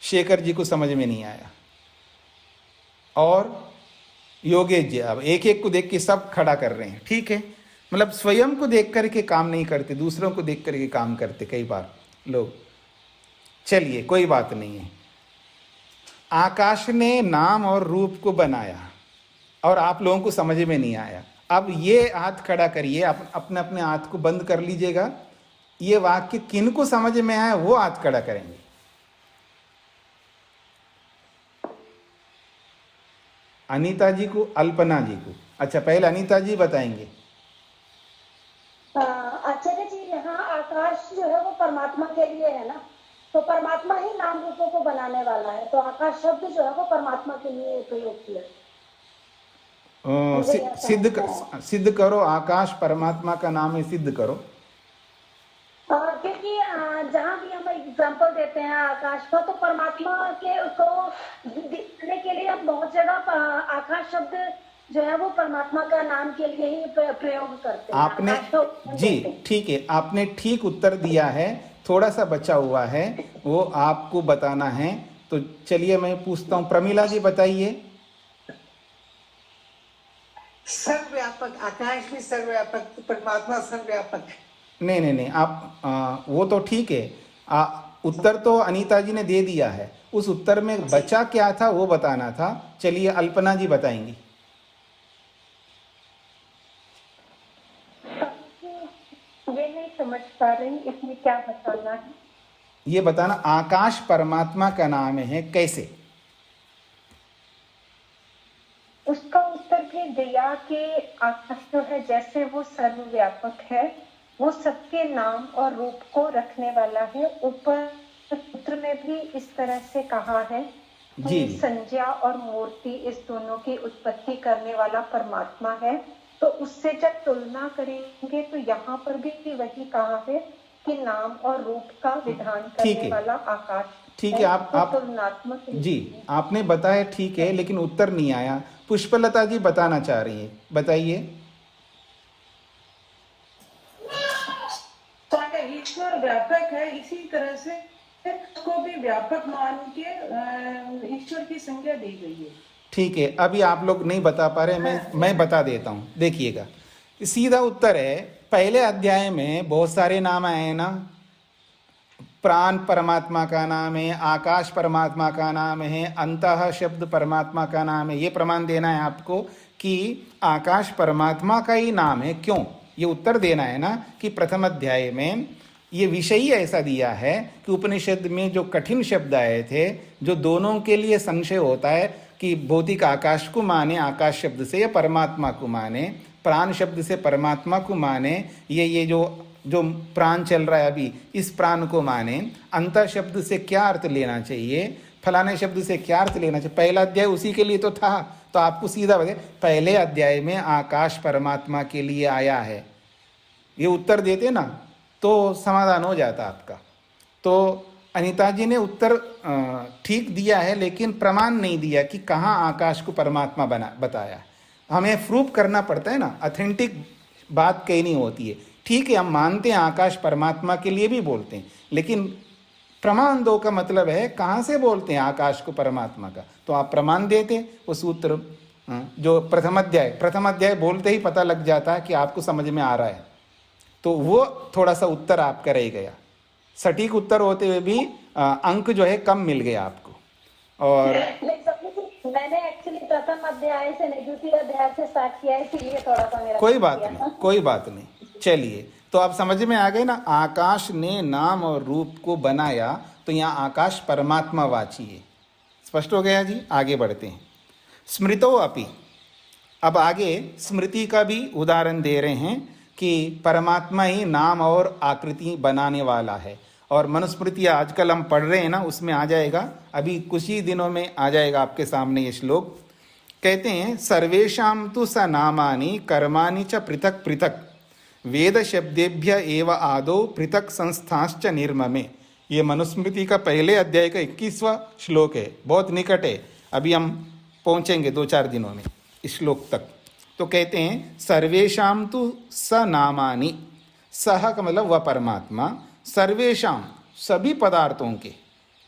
शेखर जी को समझ में नहीं आया, और योगेश जी, अब एक एक को देख के सब खड़ा कर रहे हैं। ठीक है, मतलब स्वयं को देख करके काम नहीं करते, दूसरों को देख करके काम करते कई बार लोग। चलिए कोई बात नहीं है। आकाश ने नाम और रूप को बनाया और आप लोगों को समझ में नहीं आया। अब ये हाथ खड़ा करिए, अपने अपने हाथ को बंद कर लीजिएगा। ये वाक्य किन को समझ में आया वो हाथ खड़ा करेंगे। अनीता जी को, अल्पना जी को। अच्छा, पहले अनीता जी बताएंगे। आचार्य जी, यहाँ आकाश जो है वो परमात्मा के लिए है ना, तो परमात्मा ही नाम रूपों को बनाने वाला है, तो आकाश शब्द जो है वो परमात्मा के लिए प्रयोग किया। सिद्ध करो, आकाश परमात्मा का नाम है, सिद्ध करो। क्योंकि जहाँ भी हम एग्जाम्पल देते हैं आकाश का, तो परमात्मा के उसको दिखने के लिए हम बहुत जगह आकाश शब्द जो है वो परमात्मा का नाम के लिए ही प्रयोग करते हैं। आपने जी ठीक है, आपने ठीक उत्तर दिया है, थोड़ा सा बचा हुआ है वो आपको बताना है। तो चलिए मैं पूछता हूँ, प्रमिला जी बताइए। सर्वव्यापक, आकाश भी सर्वव्यापक, परमात्मा सर्वव्यापक। नहीं, आप वो तो ठीक है, उत्तर तो अनीता जी ने दे दिया है, उस उत्तर में बचा क्या था वो बताना था। चलिए अल्पना जी बताएंगी। ये नहीं समझ पा रही, इसमें क्या बताना है? ये बताना, आकाश परमात्मा का नाम है, कैसे? उसका उत्तर भी दिया कि आकाश जो है जैसे वो सर्वव्यापक है, वो सबके नाम और रूप को रखने वाला है। ऊपर सूत्र में भी इस तरह से कहा है कि संज्ञा और मूर्ति इस दोनों की उत्पत्ति करने वाला परमात्मा है। तो उससे जब तुलना करेंगे तो यहाँ पर भी वही कहा है कि नाम और रूप का विधान करने वाला आकाश। ठीक है, आप तुलनात्मक जी आपने बताया, ठीक है, लेकिन उत्तर नहीं आया। पुष्पलता जी बताना चाह रही है, बताइए। ईश्वर व्यापक है, इसी तरह से उसको भी व्यापक मान के ईश्वर की संज्ञा दी गई है। ठीक है, अभी आप लोग नहीं बता पा रहे, मैं बता देता हूँ, देखिएगा। सीधा उत्तर है, पहले अध्याय में बहुत सारे नाम आए हैं ना, प्राण परमात्मा का नाम है, आकाश परमात्मा का नाम है, अंतः शब्द परमात्मा का नाम है। ये प्रमाण देना है आपको कि आकाश परमात्मा का ही नाम है। क्यों, ये उत्तर देना है ना कि प्रथम अध्याय में ये विषय ही ऐसा दिया है कि उपनिषद में जो कठिन शब्द आए थे, जो दोनों के लिए संशय होता है कि भौतिक आकाश को माने आकाश शब्द से या परमात्मा को माने, प्राण शब्द से परमात्मा को माने, ये जो प्राण चल रहा है अभी, इस प्राण को माने, अंतर शब्द से क्या अर्थ लेना चाहिए, फलाने शब्द से क्या अर्थ लेना चाहिए। पहला अध्याय उसी के लिए तो था, तो आपको सीधा बताए, पहले अध्याय में आकाश परमात्मा के लिए आया है, ये उत्तर देते ना तो समाधान हो जाता आपका। तो अनीता जी ने उत्तर ठीक दिया है, लेकिन प्रमाण नहीं दिया कि कहाँ आकाश को परमात्मा बताया। हमें प्रूफ करना पड़ता है ना, ऑथेंटिक बात कहनी होती है। ठीक है, हम मानते हैं आकाश परमात्मा के लिए भी बोलते हैं, लेकिन प्रमाण दो का मतलब है कहाँ से बोलते हैं आकाश को परमात्मा का, तो आप प्रमाण देते वो सूत्र। जो प्रथम अध्याय बोलते ही पता लग जाता है कि आपको समझ में आ रहा है, तो वो थोड़ा सा उत्तर आपका रह गया। सटीक उत्तर होते हुए भी अंक जो है कम मिल गया आपको। और मैंने एक्चुअली प्रथम अध्याय से नहीं, द्वितीय अध्याय से स्टार्ट किया है, इसलिए थोड़ा सा मेरा कोई बात नहीं। चलिए, तो आप समझ में आ गए ना, आकाश ने नाम और रूप को बनाया, तो यहाँ आकाश परमात्मा वाची है। स्पष्ट हो गया जी, आगे बढ़ते हैं। स्मृतो अपि, अब आगे स्मृति का भी उदाहरण दे रहे हैं कि परमात्मा ही नाम और आकृति बनाने वाला है। और मनुस्मृति आजकल हम पढ़ रहे हैं ना, उसमें आ जाएगा, अभी कुछ ही दिनों में आ जाएगा आपके सामने ये श्लोक। कहते हैं, सर्वेषां तु स नामानि कर्माणि च पृथक पृथक वेद शब्देभ्य एव आदौ पृथक संस्थाश्च निर्ममे। ये मनुस्मृति का पहले अध्याय का 21वां श्लोक है, बहुत निकट है, अभी हम पहुँचेंगे 2-4 दिनों में इस श्लोक तक। तो कहते हैं, सर्वेषां तु स नामानि, सह का मतलब वह परमात्मा, सर्वेषां सभी पदार्थों के,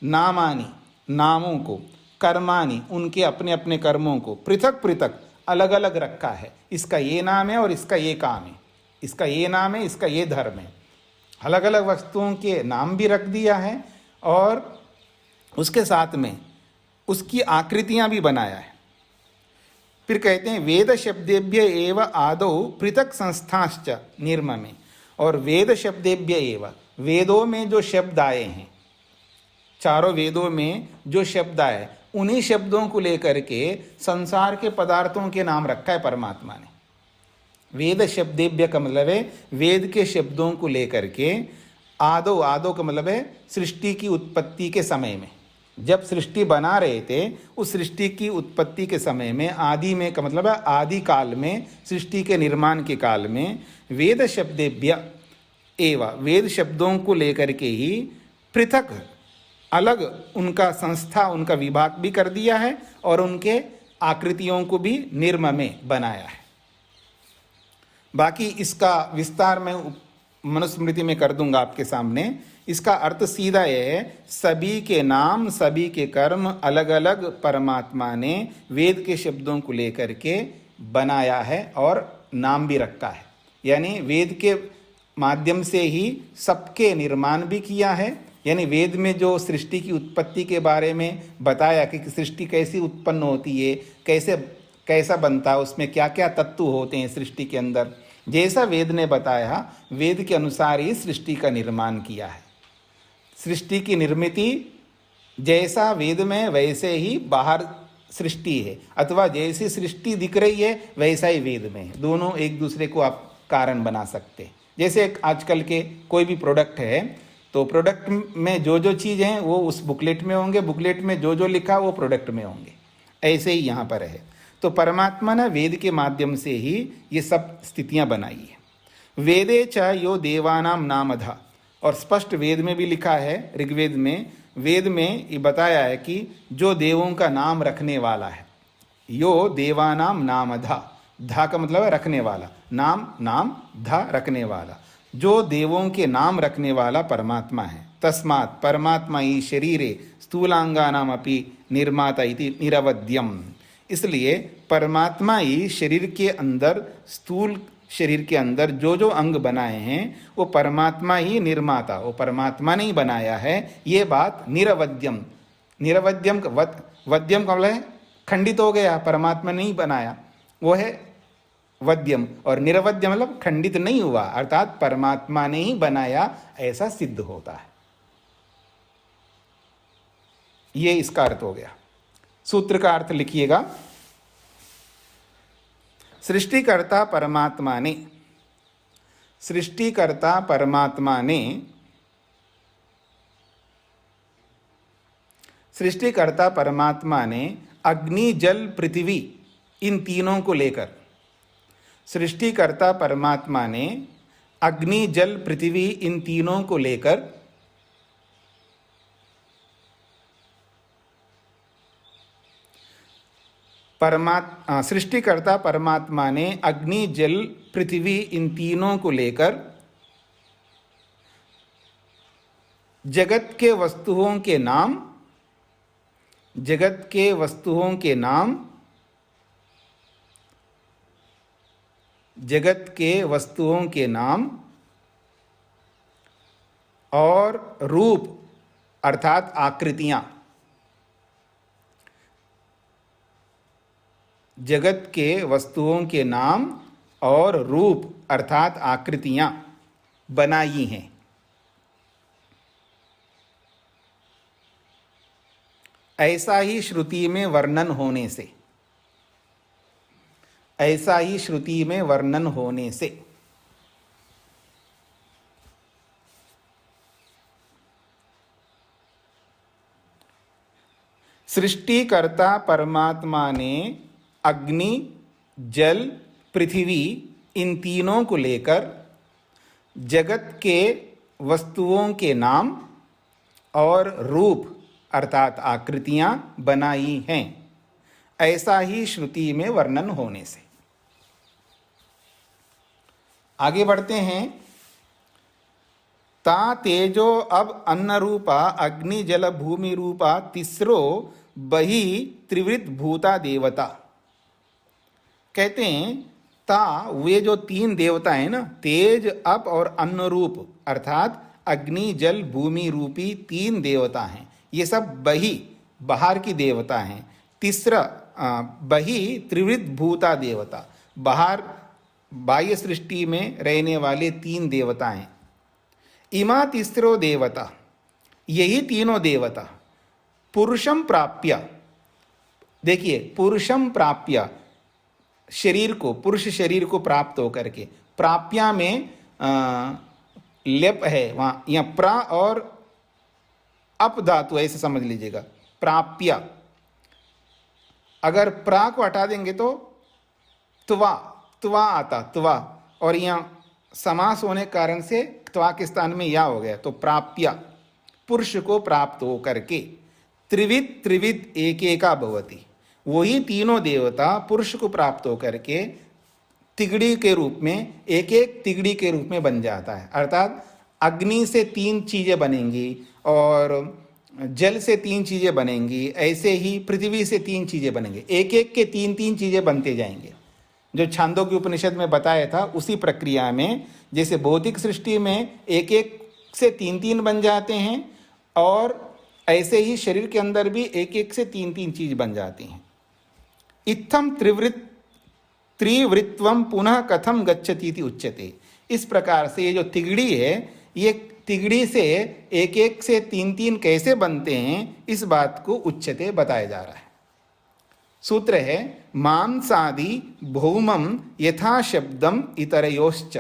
नामानि नामों को, कर्मानि उनके अपने अपने कर्मों को, पृथक पृथक अलग अलग रखा है। इसका ये नाम है और इसका ये काम है, इसका ये नाम है, इसका ये धर्म है। अलग अलग वस्तुओं के नाम भी रख दिया है और उसके साथ में उसकी आकृतियां भी बनाया है। फिर कहते हैं, वेद शब्देभ्य एव आदौ पृथक संस्थाश्च निर्ममे, और वेद शब्देभ्य एव, वेदों में जो शब्द आए हैं, चारों वेदों में जो शब्द आए, उन्हीं शब्दों को लेकर के संसार के पदार्थों के नाम रखा है परमात्मा ने। वेद शब्देभ्य का मतलब है वेद के शब्दों को लेकर के आदो, आदो का मतलब है सृष्टि की उत्पत्ति के समय में, जब सृष्टि बना रहे थे उस सृष्टि की उत्पत्ति के समय में, आदि में का मतलब है आदि काल में, सृष्टि के निर्माण के काल में, वेद शब्देभ्य एवं, वेद शब्दों को लेकर के ही पृथक अलग उनका संस्था, उनका विभाग भी कर दिया है और उनके आकृतियों को भी निर्म में बनाया है। बाकी इसका विस्तार मैं मनुस्मृति में कर दूंगा आपके सामने। इसका अर्थ सीधा यह है, सभी के नाम, सभी के कर्म अलग अलग परमात्मा ने वेद के शब्दों को लेकर के बनाया है और नाम भी रखा है। यानी वेद के माध्यम से ही सबके निर्माण भी किया है। यानी वेद में जो सृष्टि की उत्पत्ति के बारे में बताया कि सृष्टि कैसी उत्पन्न होती है, कैसा बनता है, उसमें क्या क्या तत्व होते हैं सृष्टि के अंदर, जैसा वेद ने बताया, वेद के अनुसार ही सृष्टि का निर्माण किया है। सृष्टि की निर्मिति जैसा वेद में वैसे ही बाहर सृष्टि है, अथवा जैसी सृष्टि दिख रही है वैसा ही वेद में है। दोनों एक दूसरे को आप कारण बना सकते हैं। जैसे आजकल के कोई भी प्रोडक्ट है तो प्रोडक्ट में जो जो चीज़ हैं वो उस बुकलेट में होंगे, बुकलेट में जो जो लिखा वो प्रोडक्ट में होंगे। ऐसे ही यहाँ पर है। तो परमात्मा ने वेद के माध्यम से ही ये सब स्थितियाँ बनाई है। वेदे च यो देवानाम नामधा, और स्पष्ट वेद में भी लिखा है, ऋग्वेद में, वेद में ये बताया है कि जो देवों का नाम रखने वाला है, यो देवानाम नामधा, धा का मतलब है रखने वाला, नाम नाम, धा रखने वाला, जो देवों के नाम रखने वाला परमात्मा है। तस्मात् परमात्मा ही शरीरे स्थूलांगानाम अपि निर्माता इति निरवध्यम, इसलिए परमात्मा ही शरीर के अंदर, स्थूल शरीर के अंदर जो जो अंग बनाए हैं वो परमात्मा ही निर्माता, वो परमात्मा ने ही बनाया है। ये बात निरवध्यम, निरवध्यम वध्यम का मतलब है खंडित हो गया, परमात्मा ने ही बनाया, वो है वध्यम। और निरवध्यम मतलब खंडित नहीं हुआ, अर्थात परमात्मा ने ही बनाया, ऐसा सिद्ध होता है। ये इसका अर्थ हो गया। सूत्र का अर्थ लिखिएगा। सृष्टिकर्ता परमात्मा ने, सृष्टिकर्ता परमात्मा ने, सृष्टिकर्ता परमात्मा ने अग्नि जल पृथ्वी इन तीनों को लेकर, सृष्टिकर्ता परमात्मा ने अग्नि जल पृथ्वी इन तीनों को लेकर सृष्टिकर्ता परमात्मा ने अग्नि जल पृथ्वी इन तीनों को लेकर जगत के वस्तुओं के नाम, जगत के वस्तुओं के नाम, जगत के वस्तुओं के नाम और रूप अर्थात आकृतियां, जगत के वस्तुओं के नाम और रूप अर्थात आकृतियां बनाई हैं। ऐसा ही श्रुति में वर्णन होने से, ऐसा ही श्रुति में वर्णन होने से सृष्टिकर्ता परमात्मा ने अग्नि जल पृथ्वी इन तीनों को लेकर जगत के वस्तुओं के नाम और रूप अर्थात आकृतियां बनाई हैं, ऐसा ही श्रुति में वर्णन होने से। आगे बढ़ते हैं। ता तेजो अब अन्न रूपा अग्नि जल भूमि रूपा तीसरो बही त्रिवृत भूता देवता। कहते हैं ता, वे जो तीन देवता हैं ना, तेज अप और अन्न रूप अर्थात अग्नि जल भूमि रूपी तीन देवता हैं। ये सब बही बाहर की देवता हैं। तीसरा बही त्रिवृत भूता देवता, बाहर बाह्य सृष्टि में रहने वाले तीन देवता हैं। इमा तीसरो देवता, यही तीनों देवता पुरुषम प्राप्य, देखिए पुरुषम प्राप्य, शरीर को, पुरुष शरीर को प्राप्त होकर के, प्राप्या में लेप है वहाँ, यहाँ प्रा और अप धातु ऐसे समझ लीजिएगा, प्राप्य। अगर प्रा को हटा देंगे तो त्वा, त्वा आता, त्वा, और यहाँ समास होने के कारण से त्वा के स्थान में या हो गया, तो प्राप्य, पुरुष को प्राप्त हो करके। त्रिविध त्रिविध एक एका भवति, वही तीनों देवता पुरुष को प्राप्त होकर के तिगड़ी के रूप में, एक एक तिगड़ी के रूप में बन जाता है। अर्थात अग्नि से 3 चीजें बनेंगी और जल से 3 चीजें बनेंगी, ऐसे ही पृथ्वी से 3 चीजें बनेंगी, एक एक के 3-3 चीजें बनते जाएंगे। जो छांदोग्य उपनिषद में बताया था उसी प्रक्रिया में, जैसे भौतिक सृष्टि में एक एक से 3-3 बन जाते हैं, और ऐसे ही शरीर के अंदर भी एक एक से 3-3 चीज बन जाती हैं। इत्थम त्रिवृत्वम पुनः कथम गच्छति इति उच्यते। इस प्रकार से ये जो तिगड़ी है, ये तिगड़ी से एक एक से 3-3 कैसे बनते हैं, इस बात को उच्यते बताया जा रहा है। सूत्र है मांसादि भौमम यथा शब्दम इतरयोश्च।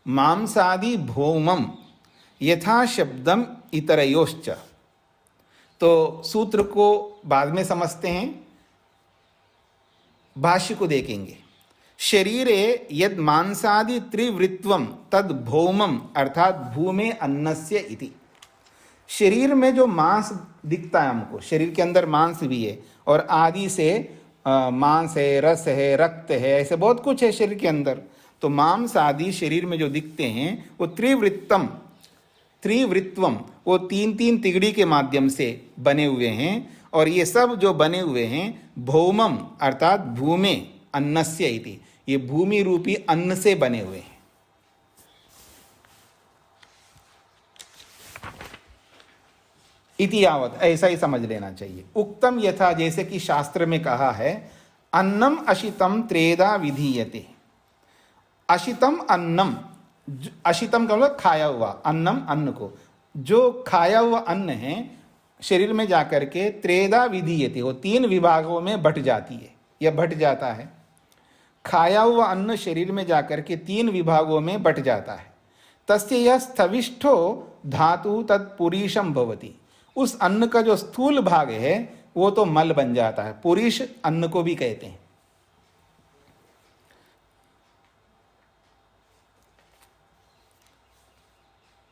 मांसादि भौमम यथा शब्दम इतरयोश्च। तो सूत्र को बाद में समझते हैं, भाष्य को देखेंगे। शरीरे यद मांसादि त्रिवृत्वम तद भौमम अर्थात भूमे अन्नस्य इति। शरीर में जो मांस दिखता है हमको, शरीर के अंदर मांस भी है, और आदि से मांस है, रस है, रक्त है, ऐसे बहुत कुछ है शरीर के अंदर। तो मांस आदि शरीर में जो दिखते हैं वो त्रिवृत्वम, वो 3-3 तिगड़ी के माध्यम से बने हुए हैं, और ये सब जो बने हुए हैं भौमम अर्थात भूमे अन्नस्य इति, ये भूमि रूपी अन्न से बने हुए हैं। इति यावत, ऐसा ही समझ लेना चाहिए। उक्तम यथा, जैसे कि शास्त्र में कहा है, अन्नम अशितम त्रेधा विधीयते। अशितम अन्नम, अशितम का मतलब खाया हुआ, अन्नम अन्न को, जो खाया हुआ अन्न है शरीर में जाकर के त्रेधा विधीयते, वो 3 विभागों में बट जाती है या बट जाता है। खाया हुआ अन्न शरीर में जाकर के 3 विभागों में बट जाता है। तस्य यह स्थविष्ठो धातु तत्पुरीशम भवति। उस अन्न का जो स्थूल भाग है वो तो मल बन जाता है, पुरीश अन्न को भी कहते हैं।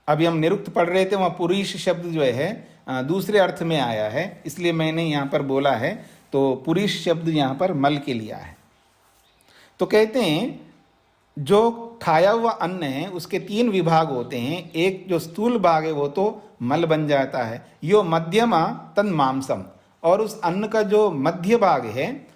अभी हम निरुक्त पढ़ रहे थे, वहाँ पुरीश शब्द जो है दूसरे अर्थ में आया है, इसलिए मैंने यहाँ पर बोला है, तो पुरीश शब्द यहाँ पर मल के लिया है। तो कहते हैं जो खाया हुआ अन्न है उसके 3 विभाग होते हैं। एक जो स्थूल भाग है वो तो मल बन जाता है, यो मध्यमा तन मांसम, और उस अन्न का जो मध्य भाग है,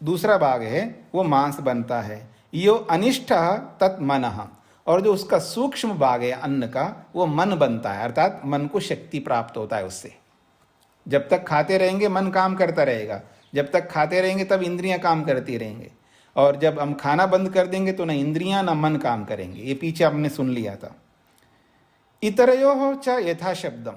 दूसरा भाग है, वो मांस बनता है। यो अनिष्ठ तत् मनः, और जो उसका सूक्ष्म भाग है अन्न का, वो मन बनता है, अर्थात मन को शक्ति प्राप्त होता है उससे। जब तक खाते रहेंगे मन काम करता रहेगा, जब तक खाते रहेंगे तब इंद्रियां काम करती रहेंगे, और जब हम खाना बंद कर देंगे तो ना इंद्रियां ना मन काम करेंगे। ये पीछे हमने सुन लिया था। इतरयो च यथा शब्दम,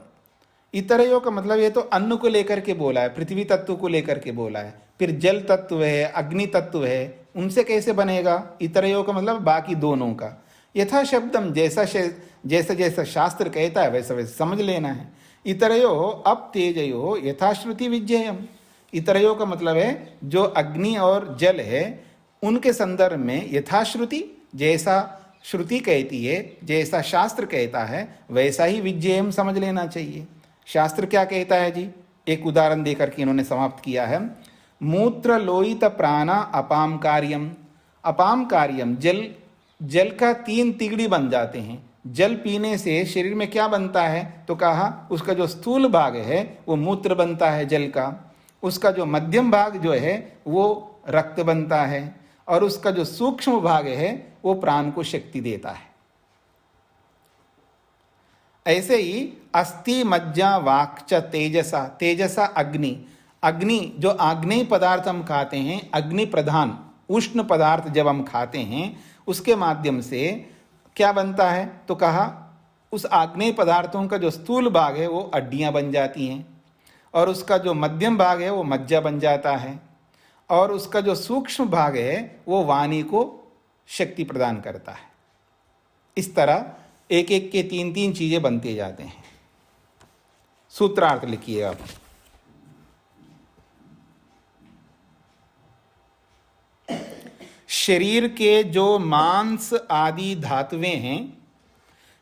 इतरयो का मतलब ये तो अन्न को लेकर के बोला है, पृथ्वी तत्व को लेकर के बोला है। फिर जल तत्व है, अग्नि तत्व है, उनसे कैसे बनेगा? इतरयो का मतलब बाकी दोनों का। यथा शब्दम, जैसा जैसा शास्त्र कहता है वैसा वैसा समझ लेना है। इतरयो अब तेजयो यथाश्रुति विज्ञेयम। इतरयो का मतलब है जो अग्नि और जल है उनके संदर्भ में यथाश्रुति, जैसा श्रुति कहती है, जैसा शास्त्र कहता है वैसा ही विज्ञेयम समझ लेना चाहिए। शास्त्र क्या कहता है जी? एक उदाहरण देकर के इन्होंने समाप्त किया है। मूत्र लोहित प्राणा अपाम कार्यम। अपाम कार्यम, जल का 3 तिगड़ी बन जाते हैं। जल पीने से शरीर में क्या बनता है? तो कहा उसका जो स्थूल भाग है वो मूत्र बनता है जल का, उसका जो मध्यम भाग जो है वो रक्त बनता है, और उसका जो सूक्ष्म भाग है वो प्राण को शक्ति देता है। ऐसे ही अस्थि मज्जा वाक्च तेजसा, तेजसा अग्नि, अग्नि जो आग्नेय पदार्थ हम खाते हैं, अग्नि प्रधान उष्ण पदार्थ जब हम खाते हैं उसके माध्यम से क्या बनता है? तो कहा उस आग्नेय पदार्थों का जो स्थूल भाग है वो हड्डियां बन जाती हैं, और उसका जो मध्यम भाग है वो मज्जा बन जाता है, और उसका जो सूक्ष्म भाग है वो वाणी को शक्ति प्रदान करता है। इस तरह एक एक के तीन तीन चीजें बनते जाते हैं। सूत्रार्थ लिखिए आप। शरीर के जो मांस आदि धातुएं हैं,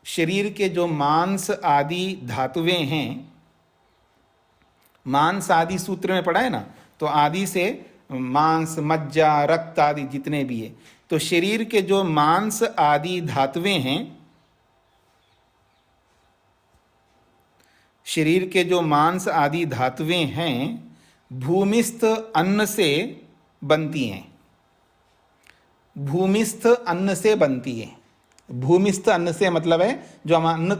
शरीर के जो मांस आदि धातुएं हैं, मांस आदि सूत्र में पढ़ा है ना, तो आदि से मांस, मज्जा, रक्त आदि जितने भी है, तो शरीर के जो मांस आदि धातुएं हैं, शरीर के जो मांस आदि धातुएं हैं भूमिस्थ अन्न से बनती हैं। भूमिस्थ अन्न से बनती है। भूमिस्थ अन्न से मतलब है जो हम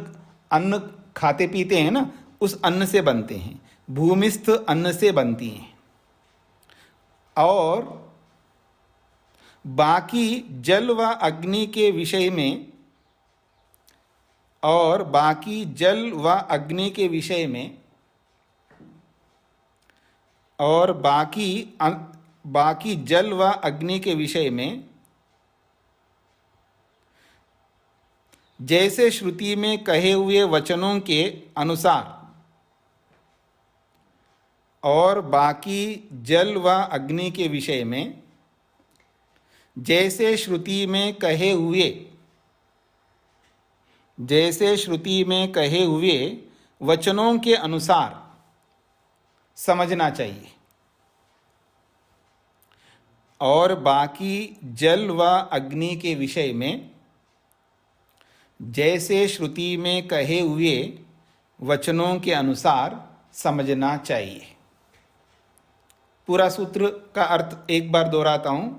अन्न खाते पीते हैं ना, उस अन्न से बनते हैं। भूमिस्थ अन्न से बनती हैं। और बाकी जल व अग्नि के विषय में, और बाकी जल व अग्नि के विषय में, और बाकी जल व अग्नि के विषय में जैसे श्रुति में कहे हुए वचनों के अनुसार, और बाकी जल व अग्नि के विषय में जैसे श्रुति में कहे हुए, जैसे श्रुति में कहे हुए वचनों के अनुसार समझना चाहिए। और बाकी जल व अग्नि के विषय में जैसे श्रुति में कहे हुए वचनों के अनुसार समझना चाहिए। पूरा सूत्र का अर्थ एक बार दोहराता हूं।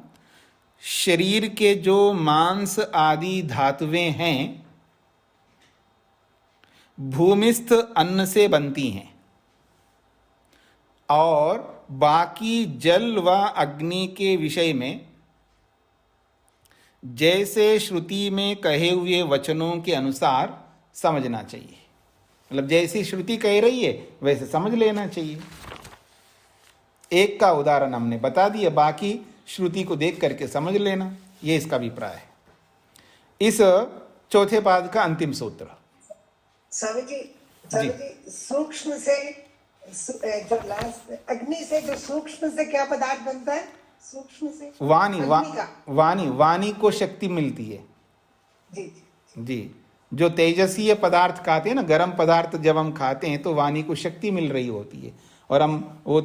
शरीर के जो मांस आदि धातुएं हैं भूमिस्थ अन्न से बनती हैं, और बाकी जल व अग्नि के विषय में जैसे श्रुति में कहे हुए वचनों के अनुसार समझना चाहिए। मतलब जैसी श्रुति कह रही है वैसे समझ लेना चाहिए। एक का उदाहरण हमने बता दिया, बाकी श्रुति को देख करके समझ लेना, ये इसका अभिप्राय है। इस चौथे पाद का अंतिम सूत्र। स्वामी जी सूक्ष्म से जो अग्नि से जो सूक्ष्म से क्या पदार्थ बनता है? सूक्ष्म से वाणी को शक्ति मिलती है। जी जी जी, जो तेजस्वी पदार्थ खाते हैं ना, गर्म पदार्थ जब हम खाते हैं तो वाणी को शक्ति मिल रही होती है, और हम वो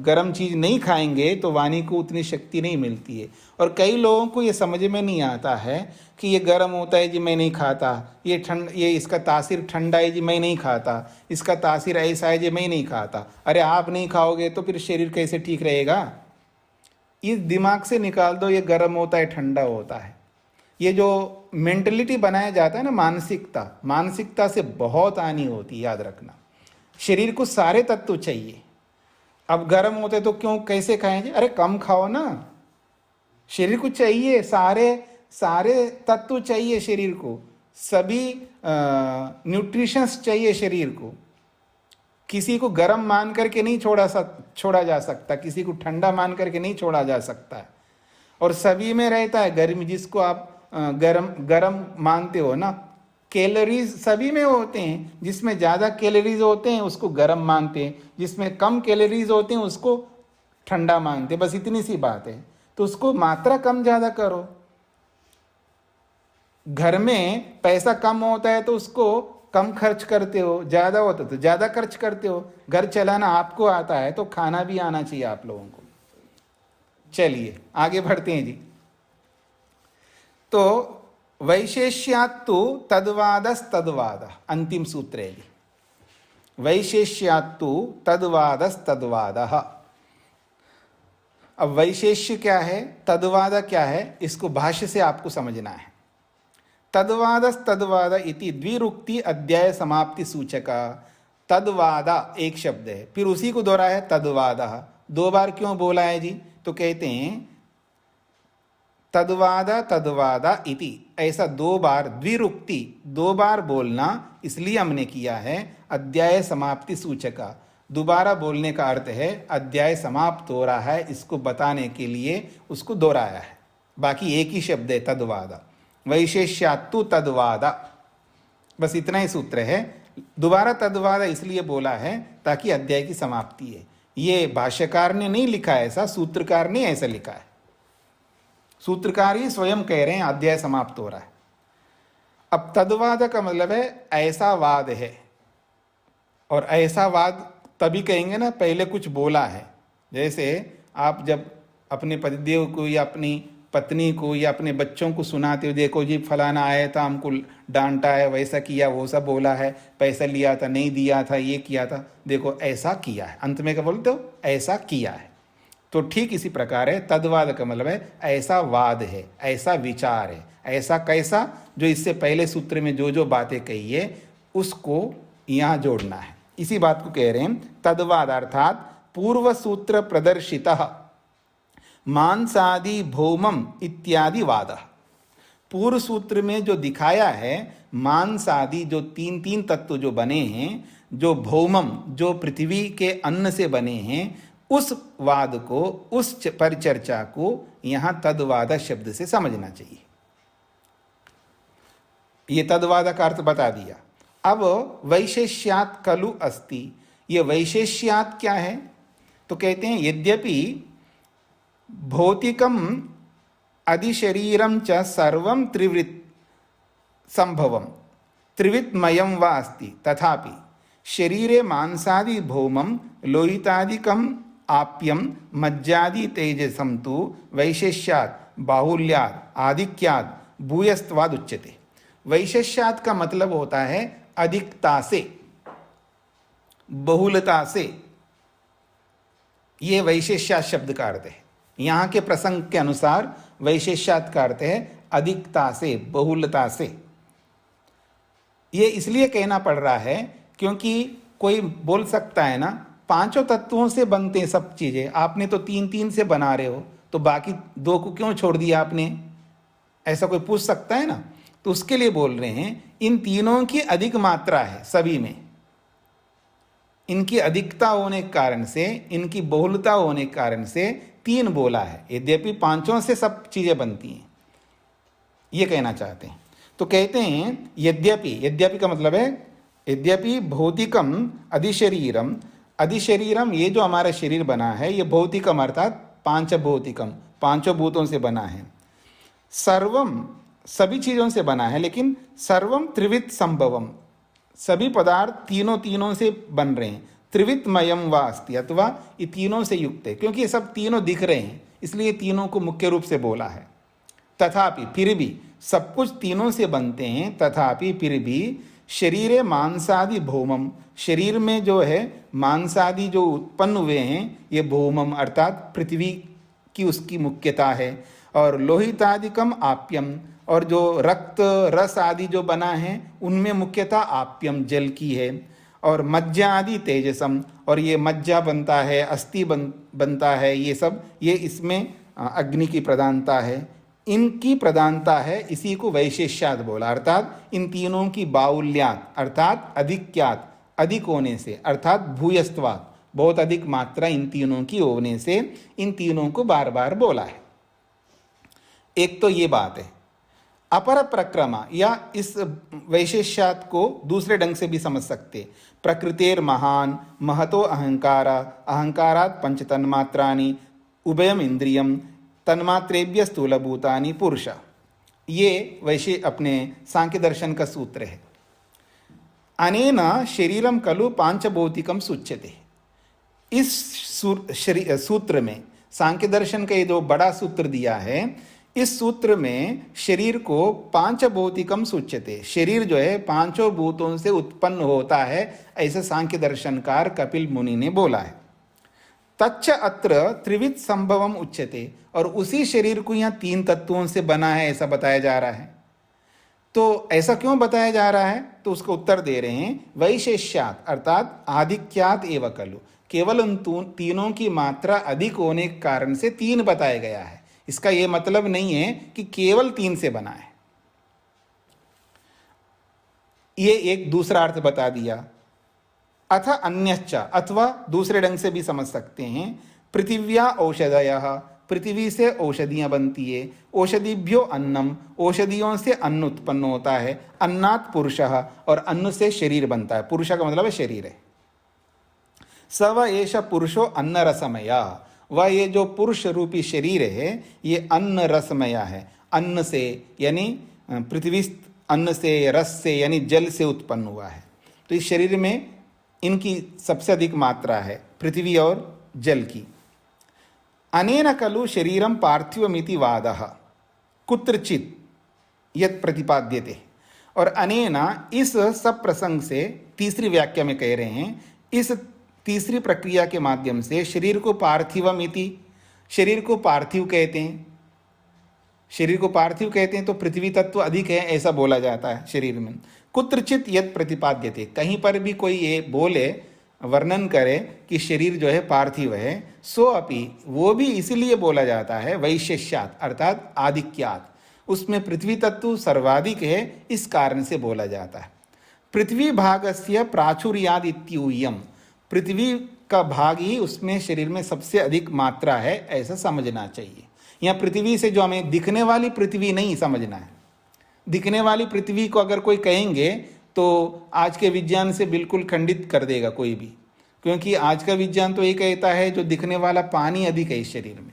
गर्म चीज नहीं खाएंगे तो वाणी को उतनी शक्ति नहीं मिलती है। और कई लोगों को ये समझ में नहीं आता है कि ये गर्म होता है जी मैं नहीं खाता, ये इसका तासीर ठंडा है जी मैं नहीं खाता, इसका तासीर ऐसा है जी मैं नहीं खाता। अरे आप नहीं खाओगे तो फिर शरीर कैसे ठीक रहेगा? इस दिमाग से निकाल दो ये गर्म होता है ठंडा होता है। ये जो मेंटलिटी बनाया जाता है ना, मानसिकता से बहुत हानि होती है, याद रखना। शरीर को सारे तत्व चाहिए। अब गर्म होते तो क्यों कैसे खाएंगे? अरे कम खाओ ना। शरीर को चाहिए सारे तत्व चाहिए शरीर को, सभी न्यूट्रिशंस चाहिए शरीर को। किसी को गर्म मान करके नहीं छोड़ा जा सकता, किसी को ठंडा मान करके नहीं छोड़ा जा सकता है। और सभी में रहता है गर्मी, जिसको आप गरम मानते हो ना, कैलोरीज सभी में होते हैं। जिसमें ज़्यादा कैलोरीज होते हैं उसको गरम मानते हैं, जिसमें कम कैलोरीज होते हैं उसको ठंडा मानते हैं। बस इतनी सी बात है। तो उसको मात्रा कम ज़्यादा करो। घर में पैसा कम होता है तो उसको कम खर्च करते हो, ज़्यादा होता तो ज़्यादा खर्च करते हो। घर चलाना आपको आता है तो खाना भी आना चाहिए आप लोगों को। चलिए आगे बढ़ते हैं जी। तो वैशेष्यात्तु तद्वादस्तद्वाद, अंतिम सूत्र है जी। वैशेष्यात्तु तद्वादस्तद्वादः। अब वैशेष्य क्या है, तद्वाद क्या है, इसको भाष्य से आपको समझना है। तद्वादस्तद्वाद इति द्विरुक्ति अध्याय समाप्ति सूचका। तद्वादा एक शब्द है, फिर उसी को दोहरा है तद्वादः। दो बार क्यों बोला है जी? तो कहते हैं तद्वादा तद्वादा इति, ऐसा दो बार, द्विरुक्ति दो बार बोलना इसलिए हमने किया है अध्याय समाप्ति सूचका। दोबारा बोलने का अर्थ है अध्याय समाप्त हो रहा है, इसको बताने के लिए उसको दोहराया है। बाकी एक ही शब्द है तद्वादा। वैशेष्यात्तु तद्वाद। बस इतना ही सूत्र है। दोबारा तद्वाद इसलिए बोला है ताकि अध्याय की समाप्ति है। ये भाष्यकार ने नहीं लिखा है ऐसा, सूत्रकार ने ऐसा लिखा है। सूत्रकार ही स्वयं कह रहे हैं अध्याय समाप्त हो रहा है। अब तद्वाद का मतलब है ऐसा वाद है, और ऐसा वाद तभी कहेंगे ना पहले कुछ बोला है। जैसे आप जब अपने पतिदेव को या अपनी पत्नी को या अपने बच्चों को सुनाते हो, देखो जी फलाना आया था, हमको डांटा है, वैसा किया, वो सब बोला है, पैसा लिया था, नहीं दिया था, ये किया था, देखो ऐसा किया है, अंत में क्या बोलते हो, ऐसा किया है। तो ठीक इसी प्रकार है, तद्वाद का मतलब है ऐसा वाद है, ऐसा विचार है। ऐसा कैसा, जो इससे पहले सूत्र में जो जो बातें कही है उसको यहाँ जोड़ना है। इसी बात को कह रहे हैं तद्वाद, अर्थात पूर्व सूत्र प्रदर्शितः मांसादि भौमम इत्यादि वाद। पूर्व सूत्र में जो दिखाया है मांसादि जो तीन तीन तत्व जो बने हैं, जो भौमम जो पृथ्वी के अन्न से बने हैं, उस वाद को, उस परिचर्चा को यहाँ तद्वाद शब्द से समझना चाहिए। ये तद्वाद का अर्थ बता दिया। अब वैशेष्यात् खलु अस्ति, ये वैशेष्यात् क्या है? तो कहते हैं यद्यपि भौतिकम अधिशरीरम च सर्वं त्रिवृत् संभवम त्रिवित्मयं वा अस्ति, तथापि शरीरे मांसादि भौमं लोहितादिकम आप्यम मज्जादि तेजसं तु वैशेष्यात् बाहुल्यात् आधिक्यात् भूयस्त्वाद् उच्यते। वैशेष्यात् का मतलब होता है अधिकता से, बहुलता से। ये वैशेष्यात् शब्द का अर्थ है। यहाँ के प्रसंग के अनुसार वैशेष्यात् का अर्थ है अधिकता से, बहुलता से। ये इसलिए कहना पड़ रहा है क्योंकि कोई बोल सकता है ना, पांचों तत्वों से बनते हैं सब चीजें, आपने तो तीन तीन से बना रहे हो, तो बाकी दो को क्यों छोड़ दिया आपने? ऐसा कोई पूछ सकता है ना। तो उसके लिए बोल रहे हैं इन तीनों की अधिक मात्रा है सभी में, इनकी अधिकता होने के कारण से, इनकी बहुलता होने के कारण से तीन बोला है। यद्यपि पांचों से सब चीजें बनती हैं, ये कहना चाहते हैं। तो कहते हैं यद्यपि, यद्यपि का मतलब है यद्यपि भौतिकम अधिशरीरम, अधिशरीरम ये जो हमारा शरीर बना है ये भौतिकम अर्थात पांच भौतिकम, पांचों भूतों से बना है। सर्वम सभी चीजों से बना है, लेकिन सर्वम त्रिवित संभवम, सभी पदार्थ तीनों तीनों से बन रहे हैं। त्रिवितमयम वा अस्ति, अथवा ये तीनों से युक्त है, क्योंकि ये सब तीनों दिख रहे हैं इसलिए तीनों को मुख्य रूप से बोला है। तथापि फिर भी, सब कुछ तीनों से बनते हैं, तथापि फिर भी शरीरे मांसादि भौमम, शरीर में जो है मांसादि जो उत्पन्न हुए हैं ये भौमम अर्थात पृथ्वी की उसकी मुख्यता है। और लोहितादिकम आप्यम, और जो रक्त रस आदि जो बना है उनमें मुख्यतः आप्यम जल की है। और मज्जा आदि तेजसम, और ये मज्जा बनता है, अस्थि बनता है, ये सब ये इसमें अग्नि की प्रधानता है, इनकी प्रधानता है, इसी को वैशेष्यात् बोला। अर्थात इन तीनों की बाहुल्यात् अर्थात अधिक्यात्, अधिक होने से, अर्थात भूयस्त्वात् बहुत अधिक मात्रा इन तीनों की होने से इन तीनों को बार बार बोला है। एक तो ये बात है। अपर प्रक्रमा, या इस वैशेष्यात् को दूसरे ढंग से भी समझ सकते। प्रकृतेर महान महतो अहंकार, अहंकारात् पंच तन्मात्रानि उभयम इंद्रियम तन्मात्रेभ्य स्थूलभूतानि पुरुष। ये वैसे अपने सांख्य दर्शन का सूत्र है। अनेन शरीरम खलु पांचभौतिकम सूच्यते। इस सूत्र में सांख्य दर्शन का ये जो बड़ा सूत्र दिया है, इस सूत्र में शरीर को पांचभौतिकम सूच्यते, शरीर जो है पांचों भूतों से उत्पन्न होता है, ऐसे सांख्य दर्शनकार कपिल मुनि ने बोला है। तच्च अत्र त्रिविध संभवम उच्यते, और उसी शरीर को यहाँ तीन तत्वों से बना है ऐसा बताया जा रहा है। तो ऐसा क्यों बताया जा रहा है? तो उसका उत्तर दे रहे हैं वैशेष्यात् अर्थात आधिक्यात् एव खलु, केवल उन तीनों की मात्रा अधिक होने के कारण से तीन बताया गया है। इसका यह मतलब नहीं है कि केवल तीन से बना है। ये एक दूसरा अर्थ बता दिया। अथ अन्यश्च, अथवा दूसरे ढंग से भी समझ सकते हैं, पृथिव्या औषधयः पृथ्वी से औषधियाँ बनती है, औषधिभ्यो अन्नम, औषधियों से अन्न उत्पन्न होता है, अन्नात् पुरुषः, और अन्न से शरीर बनता है। पुरुष का मतलब है शरीर है। स व एष पुरुषो अन्न रसमया, वह ये जो पुरुष रूपी शरीर है ये अन्न रसमया है। अन्न से यानी पृथ्वी, अन्न से, रस से यानी जल से उत्पन्न हुआ है। तो इस शरीर में इनकी सबसे अधिक मात्रा है, पृथ्वी और जल की। अनेन खलु शरीरम पार्थिवमिति वादः कुत्रचित यत् प्रतिपाद्यते। और अनेना इस सब प्रसंग से तीसरी व्याख्या में कह रहे हैं, इस तीसरी प्रक्रिया के माध्यम से शरीर को पार्थिवमिति, शरीर को पार्थिव कहते हैं। शरीर को पार्थिव कहते हैं तो पृथ्वी तत्व अधिक है ऐसा बोला जाता है शरीर में। कुत्रचित यत् प्रतिपाद्यते, कहीं पर भी कोई ये बोले, वर्णन करे कि शरीर जो है पार्थिव है, सो अपि, वो भी इसलिए बोला जाता है वैशेष्यात् अर्थात आधिक्यात्, उसमें पृथ्वी तत्व सर्वाधिक है इस कारण से बोला जाता है। पृथ्वी भागस्य प्राचुर्याद इत्यूयम, पृथ्वी का भाग ही उसमें शरीर में सबसे अधिक मात्रा है ऐसा समझना चाहिए। यहाँ पृथ्वी से जो हमें दिखने वाली पृथ्वी नहीं समझना है। दिखने वाली पृथ्वी को अगर कोई कहेंगे तो आज के विज्ञान से बिल्कुल खंडित कर देगा कोई भी, क्योंकि आज का विज्ञान तो ये कहता है जो दिखने वाला पानी अधिक है इस शरीर में।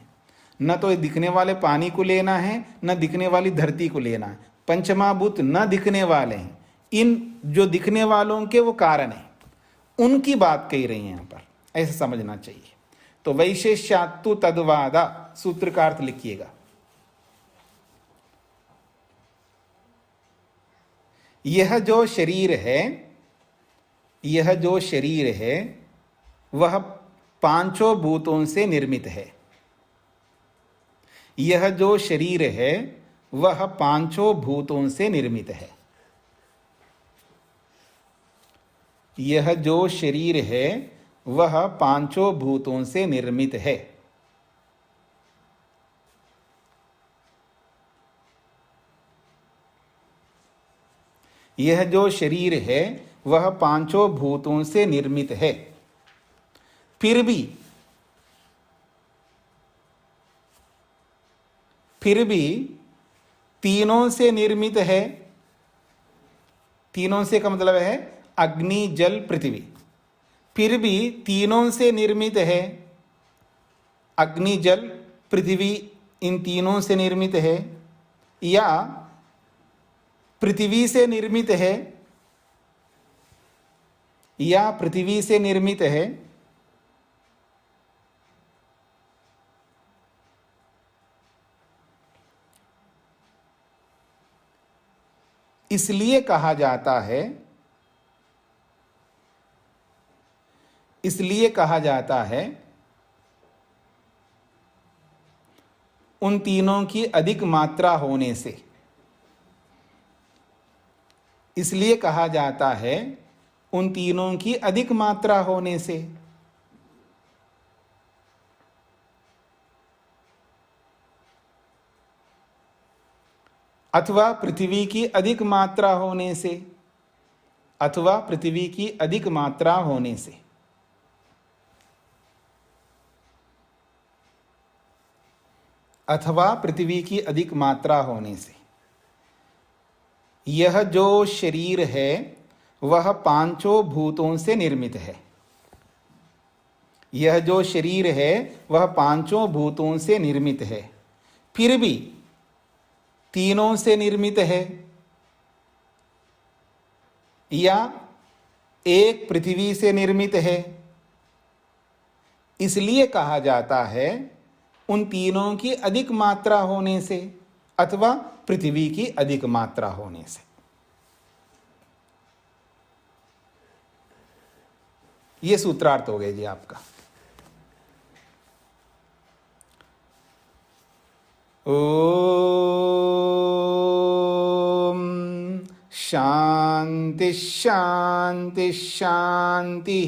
न तो दिखने वाले पानी को लेना है, न दिखने वाली धरती को लेना है। पंचमहाभूत न दिखने वाले हैं, इन जो दिखने वालों के वो कारण है, उनकी बात कही रही है यहाँ पर, ऐसा समझना चाहिए। तो वैशेष्यात्तु तद्वादा सूत्र का अर्थ लिखिएगा। यह जो शरीर है, यह जो शरीर है वह पांचों भूतों से निर्मित है। यह जो शरीर है वह पांचों भूतों से निर्मित है। यह जो शरीर है वह पांचों भूतों से निर्मित है। यह जो शरीर है वह पांचों भूतों से निर्मित है। फिर भी तीनों से निर्मित है। तीनों से का मतलब है अग्नि, जल, पृथ्वी। फिर भी तीनों से निर्मित है। अग्नि, जल, पृथ्वी इन तीनों से निर्मित है, या पृथ्वी से निर्मित है, या पृथ्वी से निर्मित है। इसलिए कहा जाता है, इसलिए कहा जाता है उन तीनों की अधिक मात्रा होने से। इसलिए कहा जाता है उन तीनों की अधिक मात्रा होने से। अथवा पृथ्वी की अधिक मात्रा होने से, अथवा पृथ्वी की अधिक मात्रा होने से। अथवा पृथ्वी की अधिक मात्रा होने से। यह जो शरीर है वह पांचों भूतों से निर्मित है। यह जो शरीर है वह पांचों भूतों से निर्मित है। फिर भी तीनों से निर्मित है, या एक पृथ्वी से निर्मित है। इसलिए कहा जाता है उन तीनों की अधिक मात्रा होने से, अथवा पृथ्वी की अधिक मात्रा होने से। यह सूत्रार्थ हो गया जी आपका। ओम शांति शांति शांति।